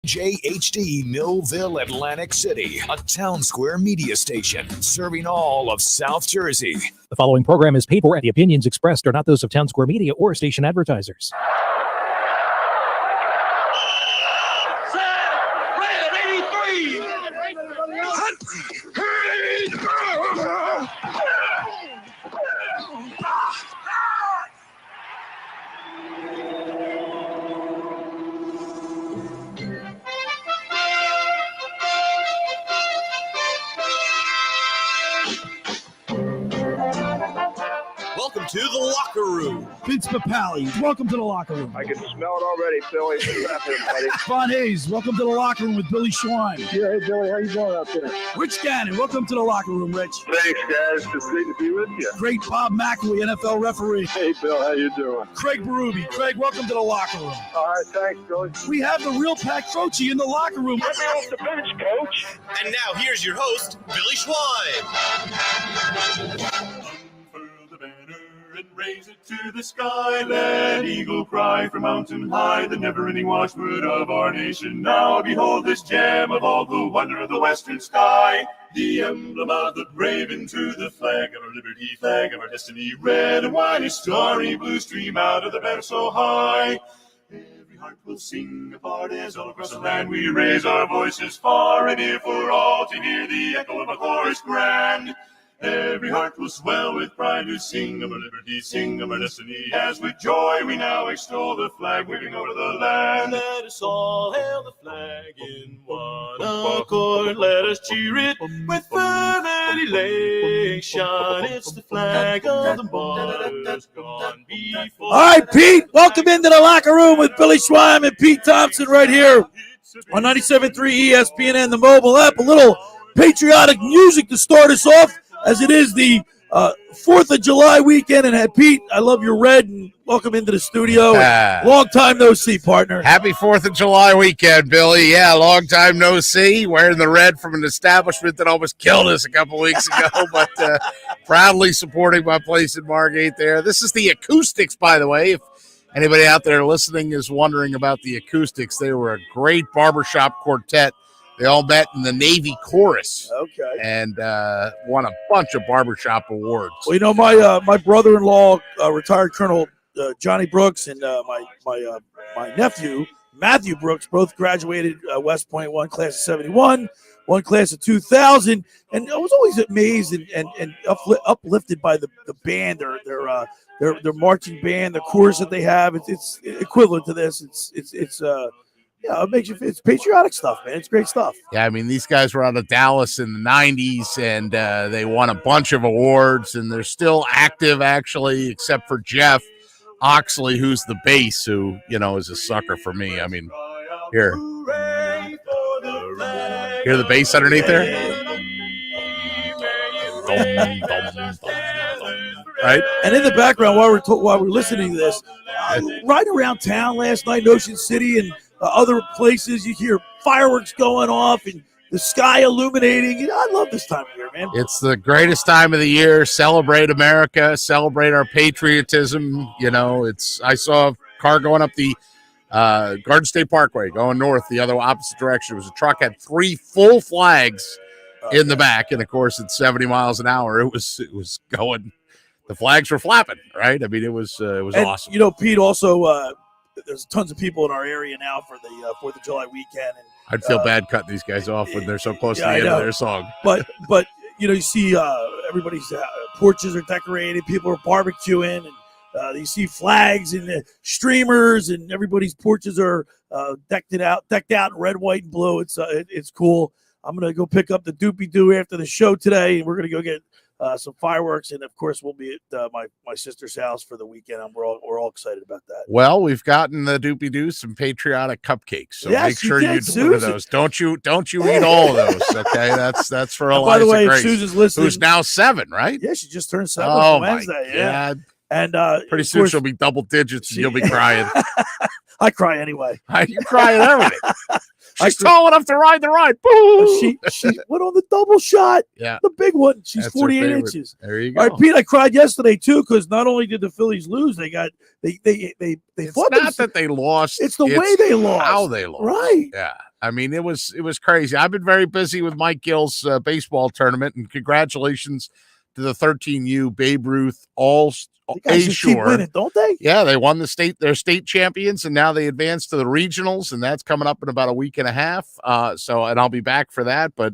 JHD Millville, Atlantic City, a town square media station serving all of South Jersey. The following program is paid for, and the opinions expressed are not those of Town Square Media or station advertisers. Welcome to the locker room. Vince Papali, welcome to the locker room. I can smell it already, Philly. What's happening, buddy? Von Hayes, welcome to the locker room with Billy Schwein. Yeah, hey, Billy, how you doing out there? Rich Gannon, welcome to the locker room, Rich. Thanks, guys. It's great to be with you. Great Bob McElwee, NFL referee. Hey, Bill, how you doing? Craig Berube. Craig, welcome to the locker room. All right, thanks, Billy. We have the real Pat Croce in the locker room. Get me off the bench, Coach. And now here's your host, Billy Schwein. Unfurl the banner and raise it to the sky. Let eagle cry from mountain high, the never-ending watchword of our nation. Now behold this gem of all, the wonder of the western sky. The emblem of the brave into the flag of our liberty, flag of our destiny. Red and white, a starry blue stream out of the banner so high. Every heart will sing a part as all across the land we raise our voices far and near for all to hear the echo of a chorus grand. Every heart will swell with pride to sing of our liberty, sing of our destiny, as with joy we now extol the flag waving over the land. Let us all hail the flag in one accord. Let us cheer it with fervent elation. It's the flag of the martyrs gone before. All right, Pete, welcome into the locker room with Billy Schwein and Pete Thompson right here on 97.3 ESPN and the mobile app. A little patriotic music to start us off, as it is the 4th of July weekend. And Pete, I love your red, and welcome into the studio. Long time no see, partner. Happy 4th of July weekend, Billy. Yeah, long time no see. Wearing the red from an establishment that almost killed us a couple weeks ago, but proudly supporting my place in Margate there. This is the Acoustics, by the way. If anybody out there listening is wondering about the Acoustics, they were a great barbershop quartet. They all met in the Navy Chorus, and won a bunch of barbershop awards. Well, you know, my brother-in-law, retired Colonel Johnny Brooks, and my nephew Matthew Brooks both graduated West Point, one class of '71, one class of 2000, and I was always amazed and uplifted by the band, their marching band, the chorus that they have. It's equivalent to this. Yeah, it makes you. It's patriotic stuff, man. It's great stuff. Yeah, I mean, these guys were out of Dallas in the '90s, and they won a bunch of awards, and they're still active, actually, except for Jeff Oxley, who's the bass, who, you know, is a sucker for me. I mean, hear the bass underneath there? Right? And in the background, while we're listening to this, right around town last night in Ocean City and other places, you hear fireworks going off and the sky illuminating. You know, I love this time of year, man. It's the greatest time of the year. Celebrate America. Celebrate our patriotism. You know, I saw a car going up the Garden State Parkway, going north the other opposite direction. It was a truck, had 3 full flags in the back, and of course, at 70 miles an hour, it was going. The flags were flapping, right? I mean, it was awesome. You know, Pete, also, there's tons of people in our area now for the 4th of July weekend. And I'd feel bad cutting these guys off when they're so close to the end of their song. But you know, you see everybody's porches are decorated, people are barbecuing, and you see flags and streamers, and everybody's porches are decked out in red, white, and blue. It's cool. I'm gonna go pick up the doopy doo after the show today, and we're gonna go get some fireworks, and of course we'll be at my sister's house for the weekend. We're all excited about that. Well, we've gotten the doopy doo, some patriotic cupcakes, so yes, make sure you do one of those. Don't you eat all of those? Okay, that's for Eliza. By the way, Grace, if Susan's listening, who's now 7, right? Yeah, she just turned 7 on Wednesday. Yeah, and pretty soon she'll be double digits, and you'll be crying. I cry anyway. You cry at everything. She's tall enough to ride the ride. Boo! She went on the double shot. Yeah. The big one. She's That's her 48 favorite. inches. There you go. All right, Pete, I cried yesterday too because not only did the Phillies lose, they It's fought not that they lost. It's the way they lost. How they lost. Right. Yeah. I mean, it was crazy. I've been very busy with Mike Gill's baseball tournament, and congratulations to the 13U Babe Ruth All They guys just keep winning, don't they? Yeah, they won their state champions, and now they advanced to the regionals, and that's coming up in about a week and a half. And I'll be back for that. But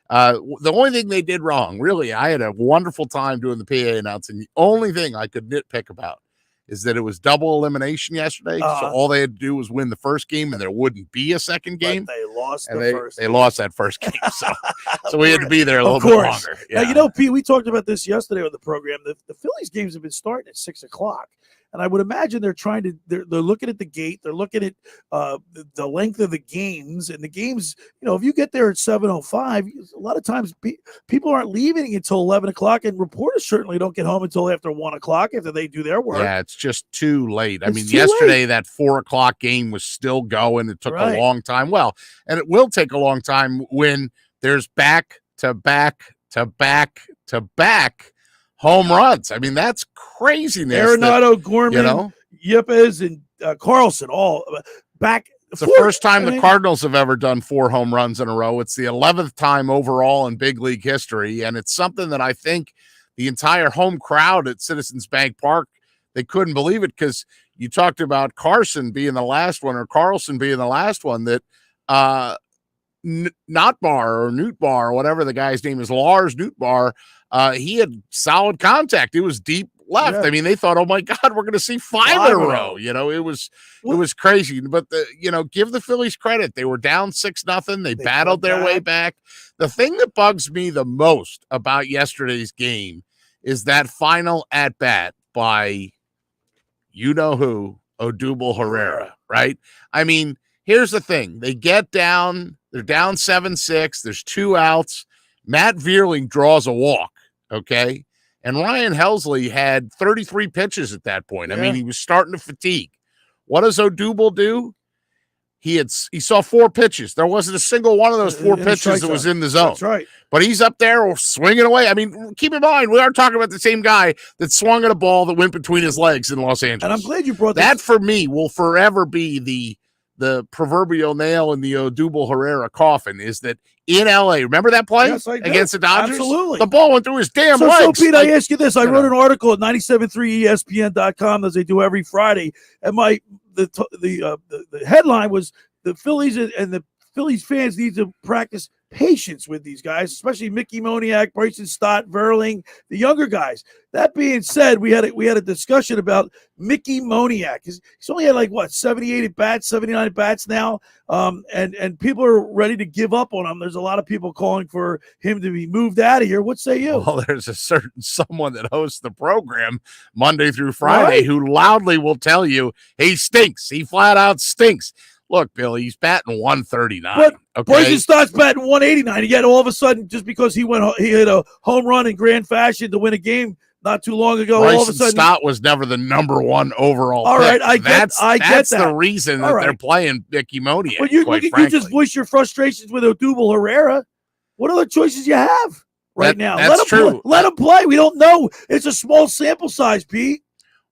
the only thing they did wrong, really, I had a wonderful time doing the PA announcing. The only thing I could nitpick about is that it was double elimination yesterday. So all they had to do was win the first game, and there wouldn't be a second game. But they lost first. They lost that first game, so we had to be there a little bit longer. Yeah. Now, Pete, we talked about this yesterday on the program. The Phillies games have been starting at 6:00. And I would imagine they're looking at the gate. They're looking at the length of the games. And the games, if you get there at 7:05, a lot of times people aren't leaving until 11 o'clock. And reporters certainly don't get home until after 1 o'clock after they do their work. Yeah, it's just too late. I mean, yesterday that 4 o'clock game was still going. It took a long time. Well, and it will take a long time when there's back to back to back to back home runs. I mean, that's craziness. Arenado, Gorman, Yepes, and Carlson all back. It's the first time the Cardinals have ever done 4 home runs in a row. It's the 11th time overall in big league history, and it's something that I think the entire home crowd at Citizens Bank Park, they couldn't believe it because you talked about Carlson being the last one or Carlson being the last one that Notbar or Newtbar or whatever the guy's name is, Lars Newtbar, he had solid contact. It was deep left. Yeah. I mean, they thought, oh my God, we're going to see 5 in a row. It was crazy. But give the Phillies credit. They were down 6-0. They battled their way back. The thing that bugs me the most about yesterday's game is that final at bat by who, Odubel Herrera, right? I mean, here's the thing. They get down, they're down 7-6. There's 2 outs. Matt Vierling draws a walk, okay? And Ryan Helsley had 33 pitches at that point. I mean, he was starting to fatigue. What does Odubel do? He saw 4 pitches. There wasn't a single one of those 4 pitches that was in the zone. That's right. But he's up there swinging away. I mean, keep in mind, we are talking about the same guy that swung at a ball that went between his legs in Los Angeles. And I'm glad you brought that. For me, will forever be the proverbial nail in the Odubel Herrera coffin is that in L.A., remember that play against the Dodgers? Absolutely. The ball went through his damn legs. So, Pete, I ask you this. I wrote an article at 973ESPN.com as they do every Friday, and the headline was the Phillies and the Phillies fans need to practice patience with these guys, especially Mickey Moniak, Bryson Stott, Verling, the younger guys. That being said, we had a discussion about Mickey Moniak. He's only had 78 at bats, 79 at bats now, and people are ready to give up on him. There's a lot of people calling for him to be moved out of here. What say you? Well, there's a certain someone that hosts the program Monday through Friday who loudly will tell you he stinks. He flat out stinks. Look, Billy, he's batting 139. But Bryson Stott's batting 189. Yet all of a sudden, just because he hit a home run in grand fashion to win a game not too long ago, all of a sudden Stott was never the number 1 overall. All right, I get that's that. the reason that they're playing Mickey Moniak. But you just voice your frustrations with Odubel Herrera. What other choices you have now? That's true. Let him play. We don't know. It's a small sample size, Pete.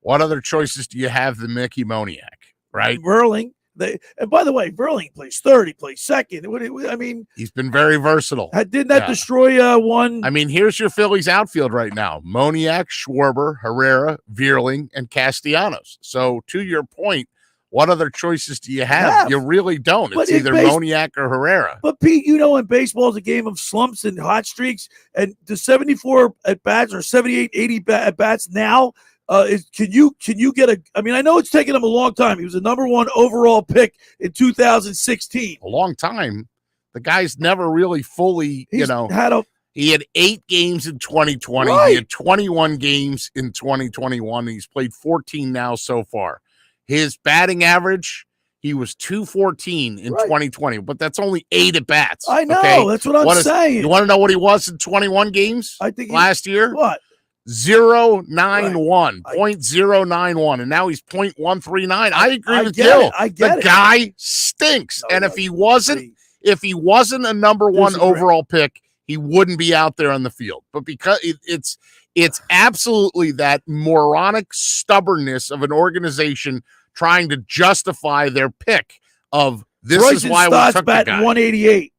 What other choices do you have than Mickey Moniak? Right, Verling. And by the way, Verling plays third, he plays second. I mean, he's been very versatile. Didn't that destroy one? I mean, here's your Phillies outfield right now: Moniak, Schwarber, Herrera, Vierling, and Castellanos. So, to your point, what other choices do you have? You really don't. It's either Moniak or Herrera. But Pete, in baseball is a game of slumps and hot streaks, and the 74 at bats or 78, 80 at bats now. Can you get I mean, I know it's taken him a long time. He was the number 1 overall pick in 2016. A long time. The guy's never really fully, he had 8 games in 2020. Right. He had 21 games in 2021. He's played 14 now so far. His batting average, he was 214 in 2020, but that's only 8 at bats. I know. Okay? That's what I'm saying. You want to know what he was in 21 games? I think last year. What? 0.091, 0.091, and now he's 0.139. I agree with Gil. I get it. The guy stinks, and if he wasn't, If he wasn't a number one Disagree. overall pick, he wouldn't be out there on the field. But because it's absolutely that moronic stubbornness of an organization trying to justify their pick of this Bryce is why we Stott's took the batting guy. 188.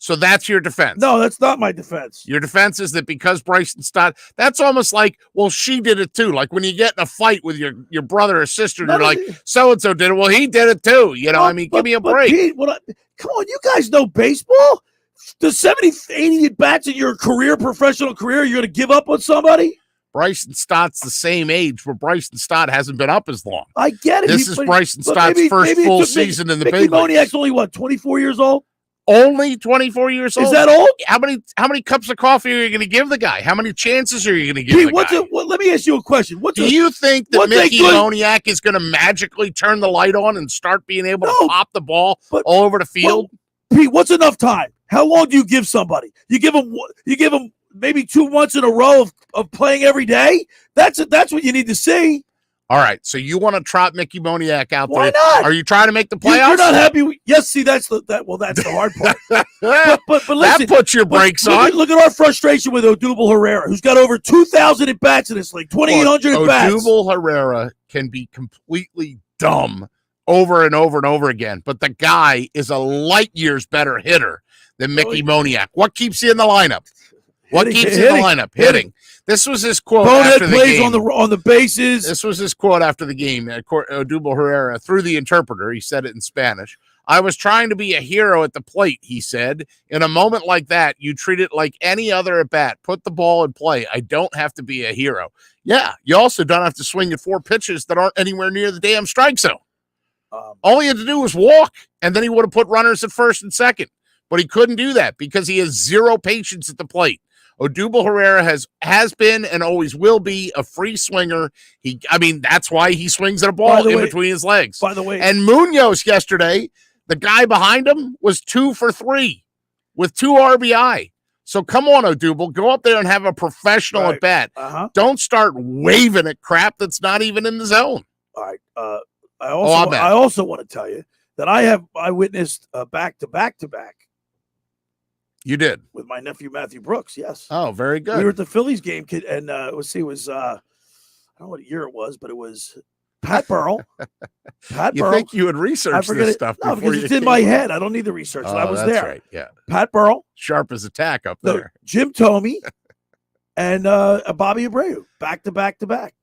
So that's your defense. No, that's not my defense. Your defense is that because Bryson Stott, that's almost like, well, she did it too. Like when you get in a fight with your brother or sister, and you're like, so-and-so did it. Well, he did it too. You know, give me a break. Pete, come on, you guys know baseball? The 70, 80 at-bats in your professional career, you're going to give up on somebody? Bryson Stott's the same age, but Bryson Stott hasn't been up as long. I get it. This is Bryson Stott's first full season in the big leagues. Moniak's only, 24 years old? Only 24 years old. Is that old? How many cups of coffee are you going to give the guy? How many chances are you going to give the guy? Let me ask you a question. Do you think that Mickey Moniak is going to magically turn the light on and start being able to pop the ball all over the field? Pete, what's enough time? How long do you give somebody? You give them maybe 2 months in a row of playing every day? That's what you need to see. All right, so you want to trot Mickey Moniak out there? Why not? Are you trying to make the playoffs? You're not happy? Yes. See, that's the hard part. but listen, that puts your brakes on. Look at our frustration with Odubel Herrera, who's got over 2,000 at bats in this league, 2,800 at bats. Odubel Herrera can be completely dumb over and over and over again, but the guy is a light years better hitter than Mickey Moniak. What keeps you in the lineup? Hitting. This was his quote after the plays game. on the bases. This was his quote after the game. Odubel Herrera, through the interpreter, he said it in Spanish. I was trying to be a hero at the plate, he said. In a moment like that, you treat it like any other at bat. Put the ball in play. I don't have to be a hero. Yeah, you also don't have to swing at 4 pitches that aren't anywhere near the damn strike zone. All he had to do was walk, and then he would have put runners at first and second. But he couldn't do that because he has zero patience at the plate. Odubel Herrera has been and always will be a free swinger. That's why he swings at a ball in between his legs. By the way, and Munoz yesterday, the guy behind him was 2 for 3 with 2 RBI. So come on, Odubel, go up there and have a professional at bat. Don't start waving at crap that's not even in the zone. All right. I also want to tell you that I witnessed a back-to-back. You did? With my nephew, Matthew Brooks, yes. Oh, very good. We were at the Phillies game, and it was, I don't know what year it was, but it was Pat Burrell. You think you would research this stuff before because it's in my head. I don't need the research. I was that's there. Right. Yeah. Pat Burrell. Sharp as a tack up there. Jim Thome and Bobby Abreu, back-to-back.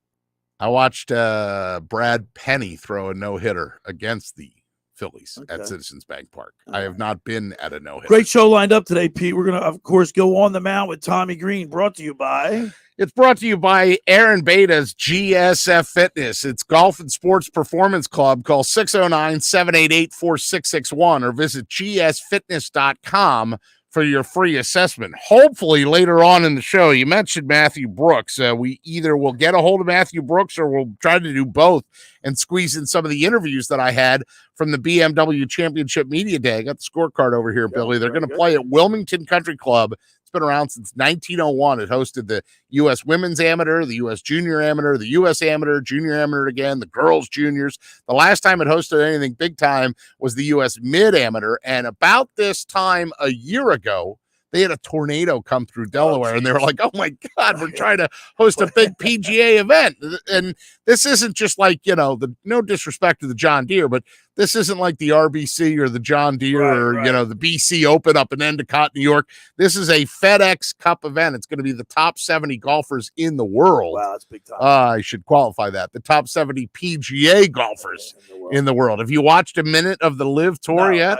I watched Brad Penny throw a no-hitter against the Phillies at Citizens Bank Park. I have not been at a no-hitter. Great show lined up today, Pete. We're going to, of course, go on the mound with Tommy Greene, brought to you by... It's brought to you by Aaron Bada's GSF Fitness. It's Golf and Sports Performance Club. Call 609-788-4661 or visit gsfitness.com for your free assessment. Hopefully later on in the show, you mentioned Matthew Brooks. We either will get a hold of Matthew Brooks or we'll try to do both and squeeze in some of the interviews that I had from the BMW Championship Media Day. I got the scorecard over here, Billy. They're going to play at Wilmington Country Club. It's been around since 1901. It hosted the U.S. Women's Amateur, the U.S. Junior Amateur, the U.S. Amateur, Junior Amateur again, the Girls Juniors. The last time it hosted anything big time was the U.S. Mid Amateur. And about this time a year ago, they had a tornado come through Delaware, and they were like, oh, my God, we're trying to host a big PGA event. And this isn't just like, no disrespect to the John Deere, but this isn't like the RBC or the John Deere or, the BC Open up in Endicott, New York. This is a FedEx Cup event. It's going to be the top 70 golfers in the world. Wow, that's big time. I should qualify that. The top 70 PGA golfers in the world. Have you watched a minute of the Live Tour yet?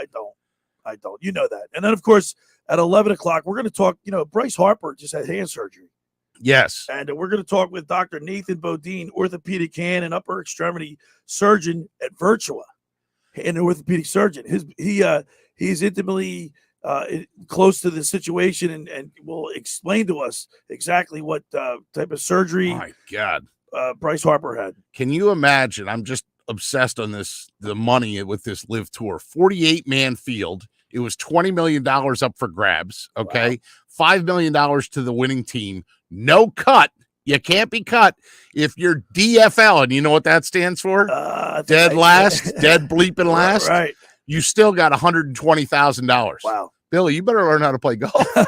I don't. You know that. And then, of course, at 11 o'clock, we're going to talk, Bryce Harper just had hand surgery. Yes. And we're going to talk with Dr. Nathan Bodin, orthopedic hand and upper extremity surgeon at Virtua, an orthopedic surgeon. He's intimately close to the situation and will explain to us exactly what type of surgery my God. Bryce Harper had. Can you imagine? I'm just obsessed on the money with this Live Tour. 48-man field. It was $20 million up for grabs, okay? Wow. $5 million to the winning team. No cut. You can't be cut if you're DFL, and you know what that stands for? Dead last, dead bleeping last. Right. you still got $120,000. Wow. Billy, you better learn how to play golf. All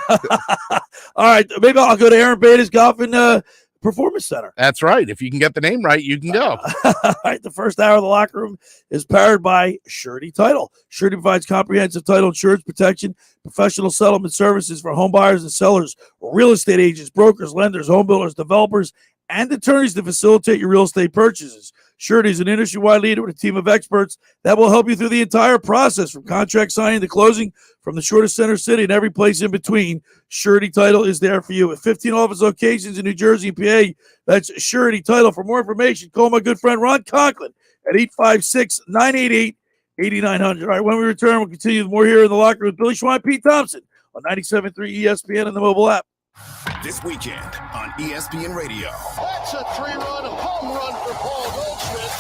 right, maybe I'll go to Aaron Bada's Golf and Performance Center. That's right. If you can get the name right, you can go. All right, the first hour of the locker room is powered by Surety Title. Surety provides comprehensive title insurance protection, professional settlement services for home buyers and sellers, real estate agents, brokers, lenders, home builders, developers, and attorneys to facilitate your real estate purchases. Surety is an industry-wide leader with a team of experts that will help you through the entire process, from contract signing to closing, from the shortest center city and every place in between. Surety Title is there for you. With 15 office locations in New Jersey and PA, that's Surety Title. For more information, call my good friend Ron Conklin at 856-988-8900. All right, when we return, we'll continue with more here in the locker room with Billy Schwein, Pete Thompson on 97.3 ESPN and the mobile app. This weekend on ESPN Radio. That's a 3-run home run for Paul Goldschmidt.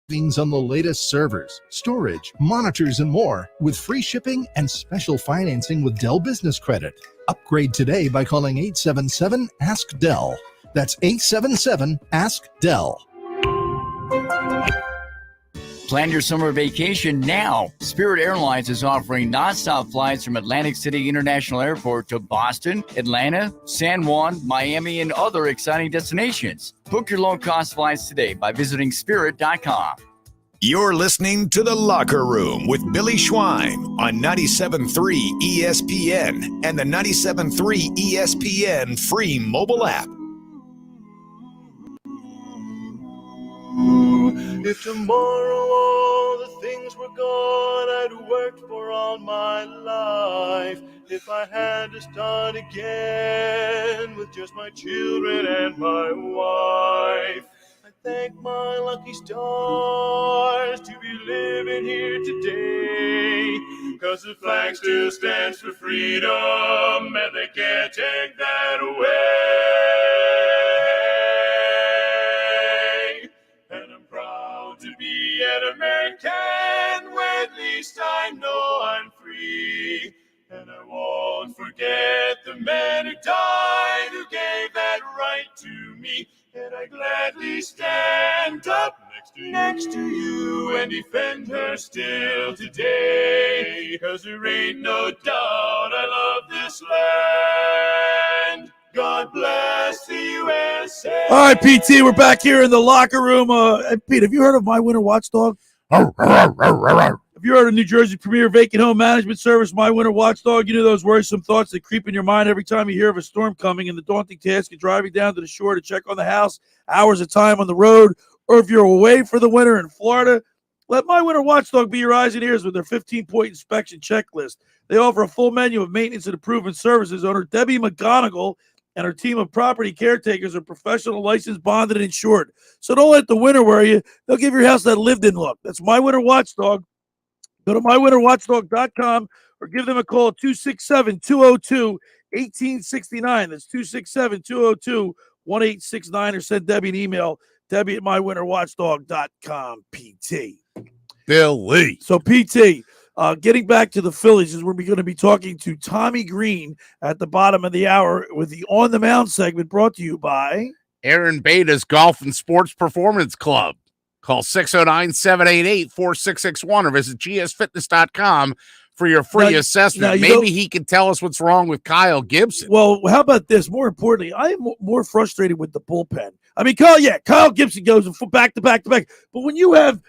On the latest servers, storage, monitors, and more with free shipping and special financing with Dell Business Credit. Upgrade today by calling 877-ASK-DELL. That's 877-ASK-DELL. Plan your summer vacation now. Spirit Airlines is offering nonstop flights from Atlantic City International Airport to Boston, Atlanta, San Juan, Miami, and other exciting destinations. Book your low-cost flights today by visiting spirit.com. You're listening to The Locker Room with Billy Schwein on 97.3 ESPN and the 97.3 ESPN free mobile app. If tomorrow all the things were gone I'd worked for all my life, if I had to start again with just my children and my wife, I thank my lucky stars to be living here today, 'cause the flag still stands for freedom and they can't take that away. And I'm proud to be an American, where at least I know I'm free. And I won't forget the men who died, who gave that right to me. And I gladly stand up next to you and defend her still today. 'Cause there ain't no doubt I love this land. God bless the USA. All right, PT, we're back here in the locker room. Pete, have you heard of My Winter Watchdog? Have you heard of New Jersey's premier vacant home management service, My Winter Watchdog? You know those worrisome thoughts that creep in your mind every time you hear of a storm coming, and the daunting task of driving down to the shore to check on the house, hours of time on the road, or if you're away for the winter in Florida. Let My Winter Watchdog be your eyes and ears with their 15-point inspection checklist. They offer a full menu of maintenance and improvement services. Owner Debbie McGonigal and her team of property caretakers are professional, licensed, bonded, and insured. So don't let the winter worry you. They'll give your house that lived-in look. That's My Winter Watchdog. Go to mywinterwatchdog.com or give them a call at 267-202-1869. That's 267-202-1869, or send Debbie an email, Debbie@mywinterwatchdog.com, PT. Billy. So, PT, getting back to the Phillies, is we're going to be talking to Tommy Greene at the bottom of the hour with the On the Mound segment brought to you by Aaron Bada's Golf and Sports Performance Club. Call 609-788-4661 or visit gsfitness.com for your free assessment. Maybe he can tell us what's wrong with Kyle Gibson. Well, how about this? More importantly, I am more frustrated with the bullpen. I mean, Kyle Gibson goes back to back to back. But when you have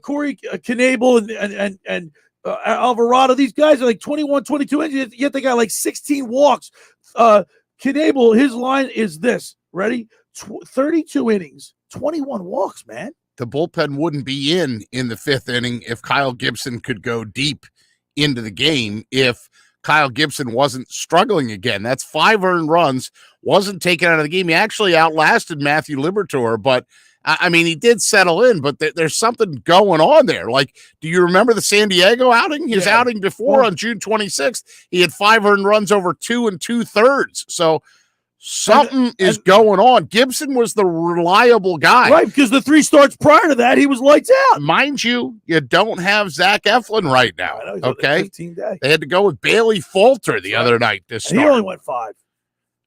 Corey Knebel and Alvarado, these guys are like 21, 22 innings, yet they got like 16 walks. Knebel, his line is this. Ready? 32 innings, 21 walks, man. The bullpen wouldn't be in the fifth inning if Kyle Gibson could go deep into the game, if Kyle Gibson wasn't struggling again. That's 5 earned runs, wasn't taken out of the game. He actually outlasted Matthew Liberatore, but I mean, he did settle in, but there's something going on there. Like, do you remember the San Diego outing? His outing before on June 26th, he had 5 earned runs over 2 2/3. So something is going on. Gibson was the reliable guy. Right, because the 3 starts prior to that, he was lights out. Mind you, you don't have Zach Eflin right now, okay? They had to go with Bailey Falter the other night to start. He only went 5.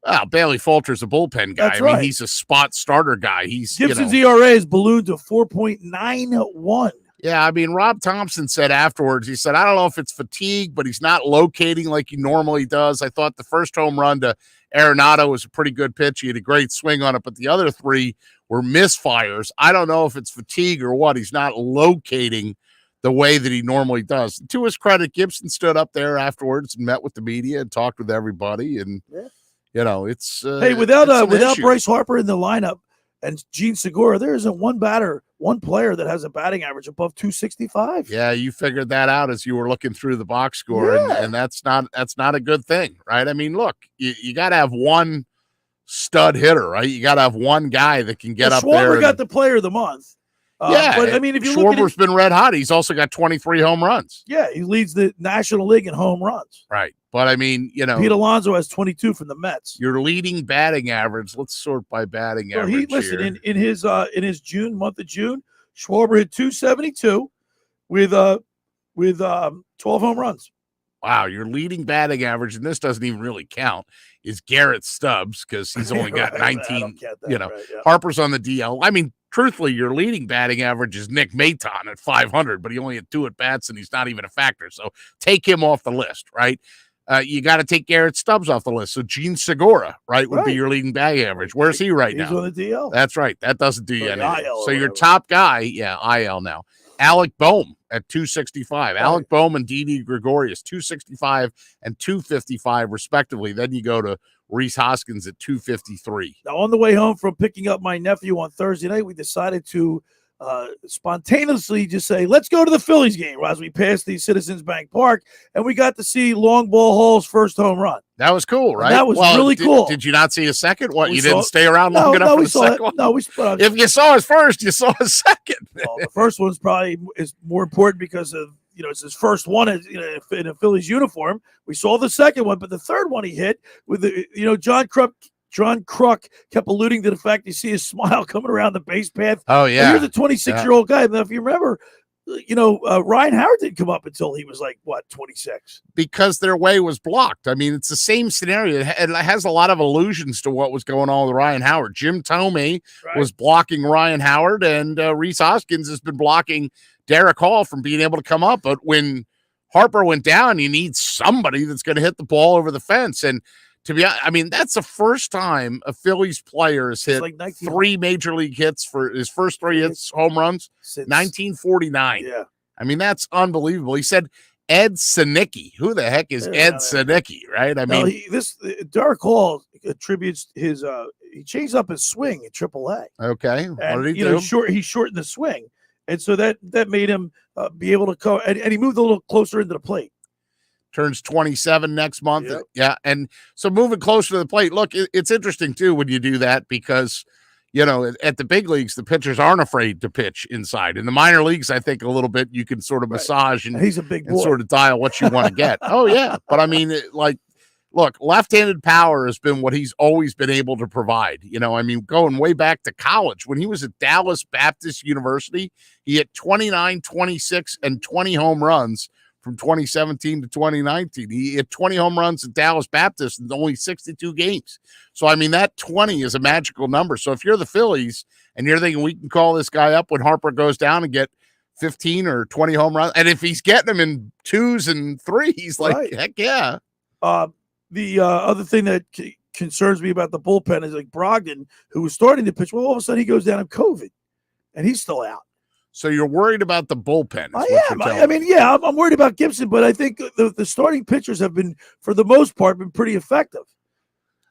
Oh, Bailey Falter's a bullpen guy. That's I mean, right. he's a spot starter guy. Gibson's ERA is ballooned to 4.91. Yeah, I mean, Rob Thompson said afterwards, he said, I don't know if it's fatigue, but he's not locating like he normally does. I thought the first home run to Arenado was a pretty good pitch. He had a great swing on it, but the other 3 were misfires. I don't know if it's fatigue or what. He's not locating the way that he normally does. To his credit, Gibson stood up there afterwards and met with the media and talked with everybody. And, you know, it's hey, without Bryce Harper in the lineup and Gene Segura, there isn't one player that has a batting average above 265. Yeah, you figured that out as you were looking through the box score, and that's not a good thing, right? I mean, look, you got to have one stud hitter, right? You got to have one guy that can get up there. Schwarber got the player of the month. But I mean, if you Schwarber's been red hot. He's also got 23 home runs. Yeah, he leads the National League in home runs. Right. But I mean, you know, Pete Alonso has 22 from the Mets. Your leading batting average. Let's sort by batting average. Listen, in his month of June, Schwarber hit 272 with 12 home runs. Wow, your leading batting average, and this doesn't even really count, is Garrett Stubbs because he's only got 19. Harper's on the DL. I mean, truthfully, your leading batting average is Nick Maton at 500, but he only had 2 at-bats, and he's not even a factor. So take him off the list, right? You got to take Garrett Stubbs off the list. So Gene Segura, right, would be your leading batting average. Where's he right now? He's on the DL. That's right. That doesn't do you anything. So your whatever. top guy, IL now, Alec Boehm at 265. Right. Alec Boehm and Didi Gregorius, 265 and 255, respectively. Then you go to Rhys Hoskins at 253. Now, on the way home from picking up my nephew on Thursday night, we decided to spontaneously just say, let's go to the Phillies game as we passed the Citizens Bank Park, and we got to see Long Ball Hall's first home run. That was cool, right? And that was really cool. Did you not see a second? What, you didn't stay around long enough for the second one? No, if you saw his first, you saw his second. Well, the first one's probably is more important because of, it's his first one in a Phillies uniform. We saw the second one, but the third one he hit with John Kruk kept alluding to the fact you see his smile coming around the base path. Oh, yeah. And here's a 26-year-old guy. Now, if you remember, Ryan Howard didn't come up until he was 26? Because their way was blocked. I mean, it's the same scenario. It has a lot of allusions to what was going on with Ryan Howard. Jim Tomey was blocking Ryan Howard, and Rhys Hoskins has been blocking Derek Hall from being able to come up. But when Harper went down, you need somebody that's going to hit the ball over the fence. And to be honest, I mean, that's the first time a Phillies player has hit 3 major league hits for his first 3 hits, home runs, since 1949. Yeah. I mean, that's unbelievable. He said Ed Sinicki. Who the heck is Ed Sinicki, right? I mean, Derek Hall attributes his he changed up his swing in AAA. Okay. And, what did he do? He shortened the swing. And so that made him be able to go, and he moved a little closer into the plate. Turns 27 next month. Yep. Yeah. And so moving closer to the plate, look, it's interesting too when you do that because, at the big leagues, the pitchers aren't afraid to pitch inside. In the minor leagues, I think a little bit you can sort of massage and he's a big boy. And sort of dial what you want to get. Oh, yeah. But I mean, look, left-handed power has been what he's always been able to provide. I mean, going way back to college, when he was at Dallas Baptist University, he hit 29, 26, and 20 home runs from 2017 to 2019. He hit 20 home runs at Dallas Baptist in only 62 games. So, I mean, that 20 is a magical number. So if you're the Phillies and you're thinking we can call this guy up when Harper goes down and get 15 or 20 home runs, and if he's getting them in 2s and 3s, heck yeah. The other thing that concerns me about the bullpen is Brogdon, who was starting to pitch. Well, all of a sudden he goes down in COVID, and he's still out. So you're worried about the bullpen? I'm worried about Gibson, but I think the starting pitchers have been, for the most part, been pretty effective.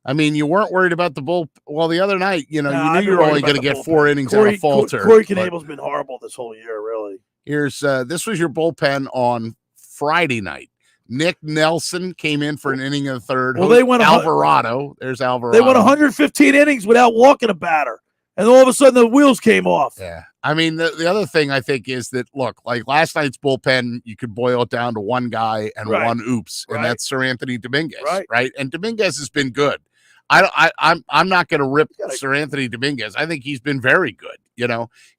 I mean, you weren't worried about the bull. Well, the other night, you knew you were only going to get 4 innings on a falter. Corey Knebel's been horrible this whole year, really. Here's this was your bullpen on Friday night. Nick Nelson came in for an inning in the third. Well, they went Alvarado. There's Alvarado. They went 115 innings without walking a batter. And all of a sudden, the wheels came off. Yeah. I mean, the other thing I think is that, look, last night's bullpen, you could boil it down to one guy and one oops, and that's Sir Anthony Dominguez, right? And Dominguez has been good. I'm not going to rip Sir Anthony Dominguez. I think he's been very good.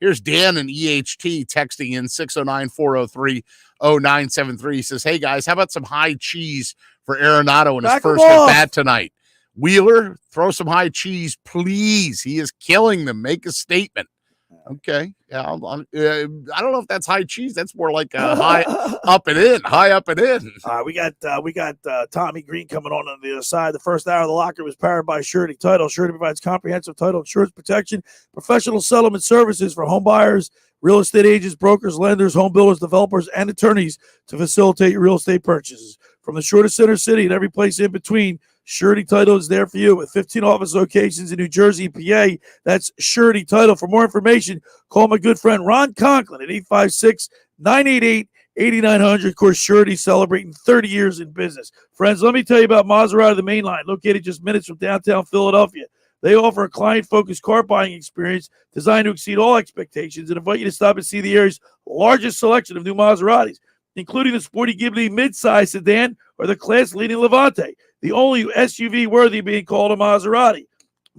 Here's Dan and EHT texting in 609-403-0973. He says, hey, guys, how about some high cheese for Arenado in his first at bat tonight? Wheeler, throw some high cheese, please. He is killing them. Make a statement. Okay. Yeah, I don't know if that's high cheese. That's more like high up and in. We got Tommy Greene coming on the other side. The first hour of the locker was powered by Surety Title. Surety provides comprehensive title insurance protection, professional settlement services for home buyers, real estate agents, brokers, lenders, home builders, developers, and attorneys to facilitate your real estate purchases. From the shortest center city and every place in between, Surety Title is there for you with 15 office locations in New Jersey and PA. That's Surety Title. For more information, call my good friend Ron Conklin at 856-988-8900. Of course, Surety celebrating 30 years in business. Friends, let me tell you about Maserati, the main line, located just minutes from downtown Philadelphia. They offer a client-focused car buying experience designed to exceed all expectations and invite you to stop and see the area's largest selection of new Maseratis, including the sporty Ghibli midsize sedan or the class-leading Levante, the only SUV worthy of being called a Maserati.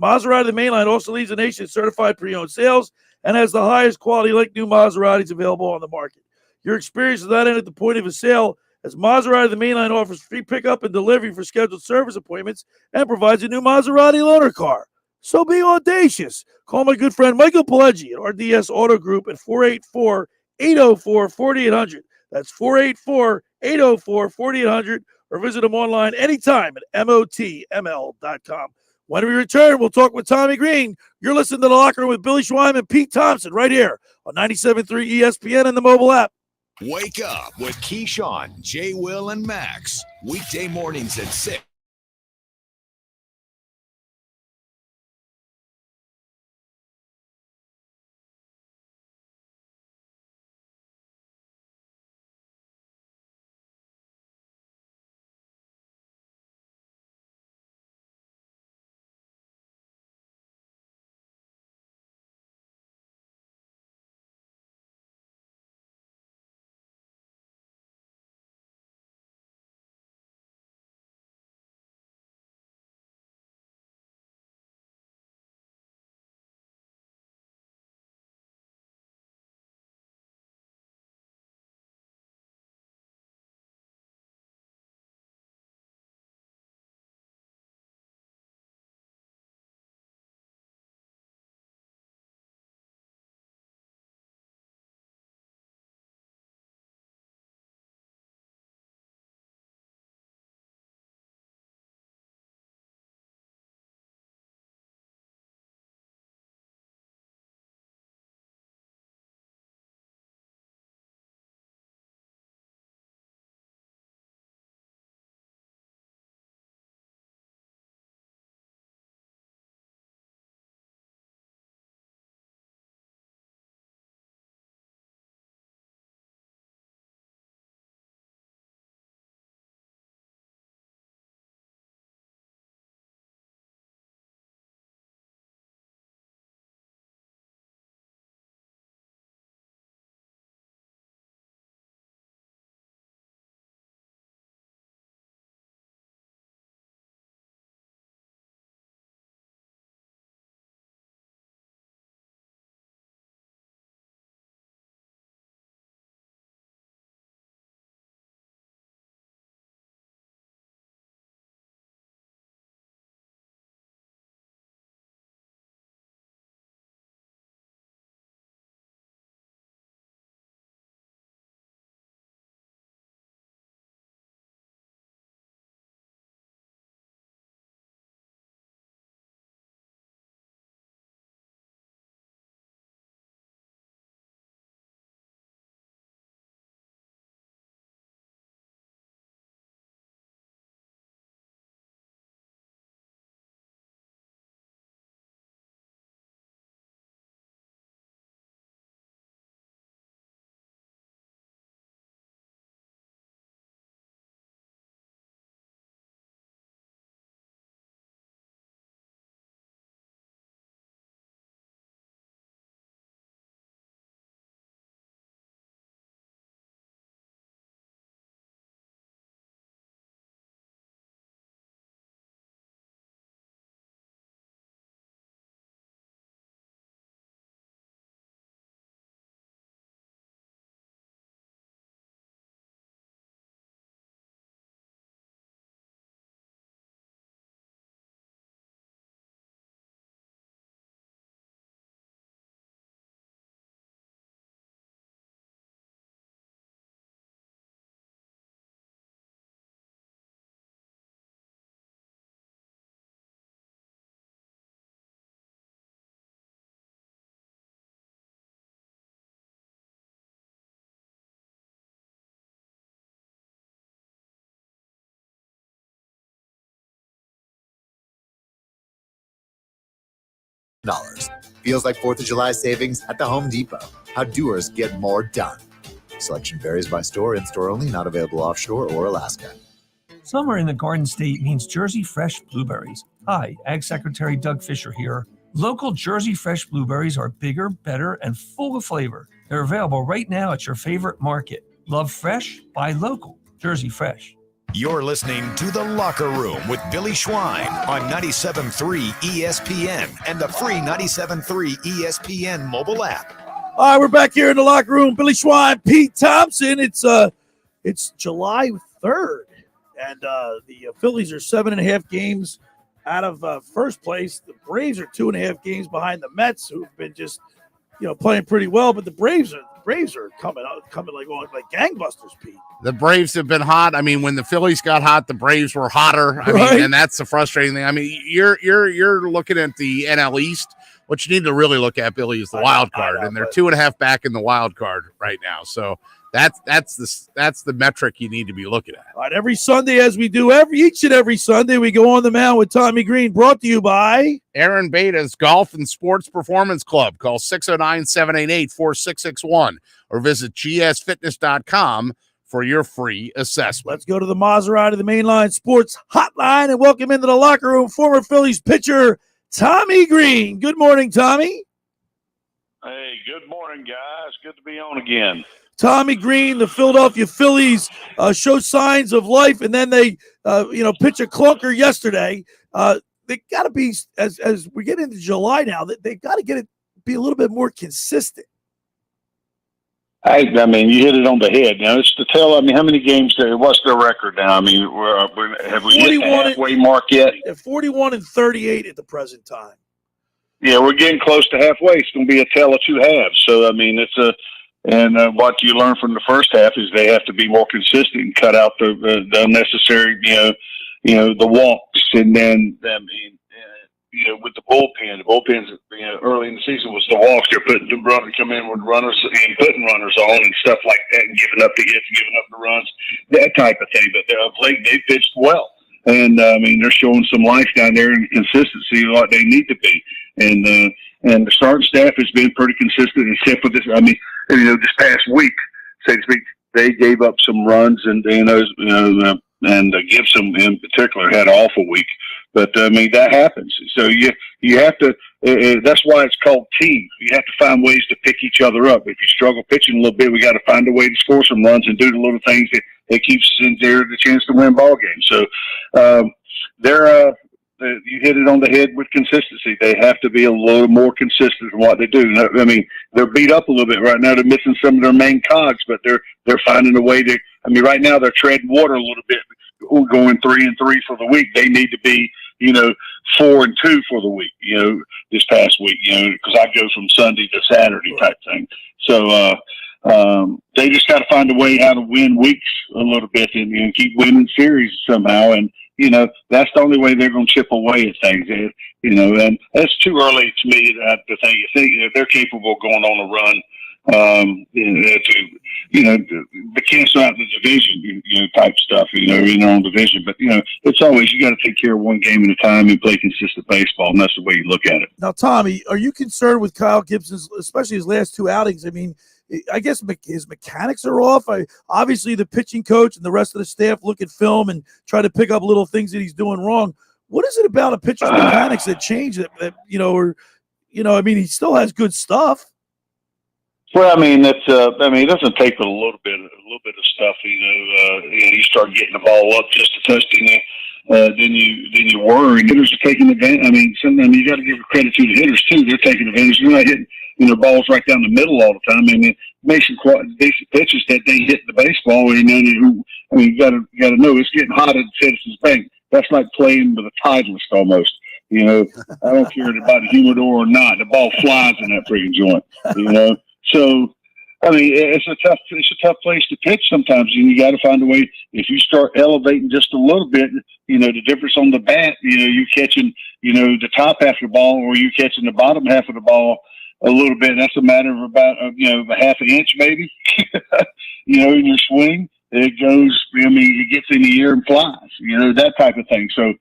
Maserati, the mainline, also leads the nation in certified pre-owned sales and has the highest quality like new Maseratis available on the market. Your experience is not end at the point of a sale, as Maserati, the mainline, offers free pickup and delivery for scheduled service appointments and provides a new Maserati loaner car. So be audacious. Call my good friend Michael Pileggi at RDS Auto Group at 484-804-4800. That's 484-804-4800, or visit them online anytime at motml.com. When we return, we'll talk with Tommy Greene. You're listening to The Locker Room with Billy Schweim and Pete Thompson right here on 97.3 ESPN and the mobile app. Wake up with Keyshawn, J. Will, and Max. Weekday mornings at 6. Feels like 4th of July savings at the Home Depot. How doers get more done. Selection varies by store, in-store only, not available offshore or Alaska. Summer in the Garden State means Jersey Fresh blueberries. Hi, Ag Secretary Doug Fisher here. Local Jersey Fresh blueberries are bigger, better, and full of flavor. They're available right now at your favorite market. Love fresh? Buy local. Jersey Fresh. You're listening to The Locker Room with Billy Schwein on 97.3 ESPN and the free 97.3 ESPN mobile app. All right, we're back here in the locker room. Billy Schwein, Pete Thompson. It's July 3rd, and the Phillies are 7.5 games out of first place. The Braves are 2.5 games behind the Mets, who've been just playing pretty well. But the Braves are coming like gangbusters, Pete. The Braves have been hot. I mean, when the Phillies got hot, the Braves were hotter. I Right. mean, and that's the frustrating thing. I mean, you're looking at the NL East. What you need to really look at, Billy, is the wild card, and they're 2.5 back in the wild card right now. So that's the metric you need to be looking at. All right, every Sunday, as we do each and every Sunday, we go on the mound with Tommy Greene, brought to you by Aaron Bada's Golf and Sports Performance Club. Call 609-788-4661 or visit gsfitness.com for your free assessment. Let's go to the Maserati, the Mainline Sports Hotline, and welcome into the locker room former Phillies pitcher Tommy Greene. Good morning, Tommy. Hey, good morning, guys. Good to be on again. Tommy Greene, the Philadelphia Phillies show signs of life, and then they, pitch a clunker yesterday. They got to be, as we get into July now, they got to be a little bit more consistent. I mean, you hit it on the head. Now, it's to tell, how many games, what's their record now? I mean, have we hit the halfway mark yet? At 41-38 at the present time. Yeah, we're getting close to halfway. It's going to be a tale of two halves. So, I mean, what you learn from the first half is they have to be more consistent and cut out the unnecessary, the walks. And then, with the bullpens, early in the season was the walks. They're putting the runner come in with runners and putting runners on and stuff like that, and giving up the hits, giving up the runs, that type of thing. But of late, they pitched well. And, they're showing some life down there and consistency like they need to be. And the starting staff has been pretty consistent, except for this. This past week, so to speak, they gave up some runs, and and Gibson in particular had an awful week. But that happens. So you have to. That's why it's called team. You have to find ways to pick each other up. If you struggle pitching a little bit, we got to find a way to score some runs and do the little things that keeps there the chance to win ball games. So you hit it on the head with consistency. They have to be a little more consistent in what they do. I mean, they're beat up a little bit right now. They're missing some of their main cogs, but they're finding a way to. Right now they're treading water a little bit, going 3-3 for the week. They need to be, 4-2 for the week. This past week, because I go from Sunday to Saturday type thing. So they just got to find a way how to win weeks a little bit and keep winning series somehow. And that's the only way they're going to chip away at things. And that's too early to me to think. You think they're capable of going on a run. To cancel out the division, type stuff, in their own division. But, it's always, you got to take care of one game at a time and play consistent baseball, and that's the way you look at it. Now, Tommy, are you concerned with Kyle Gibson's, especially his last two outings? I mean, I guess his mechanics are off. Obviously, the pitching coach and the rest of the staff look at film and try to pick up little things that he's doing wrong. What is it about a pitcher's mechanics that change that he still has good stuff. Well, it doesn't take but a little bit of stuff. You start getting the ball up just a touch, then you worry. Hitters are taking advantage. Sometimes you got to give credit to the hitters too. They're taking advantage. They're not hitting balls right down the middle all the time. Make some decent pitches that they hit the baseball. And then you got to know it's getting hot at Citizens Bank. That's like playing with a Titleist almost. I don't care about the humidor or not. The ball flies in that freaking joint. So, it's a tough place to pitch sometimes. You got to find a way. If you start elevating just a little bit, the difference on the bat, you catching, the top half of the ball or you catching the bottom half of the ball a little bit. That's a matter of about, a half an inch maybe, in your swing. It goes, it gets in the air and flies, that type of thing. So,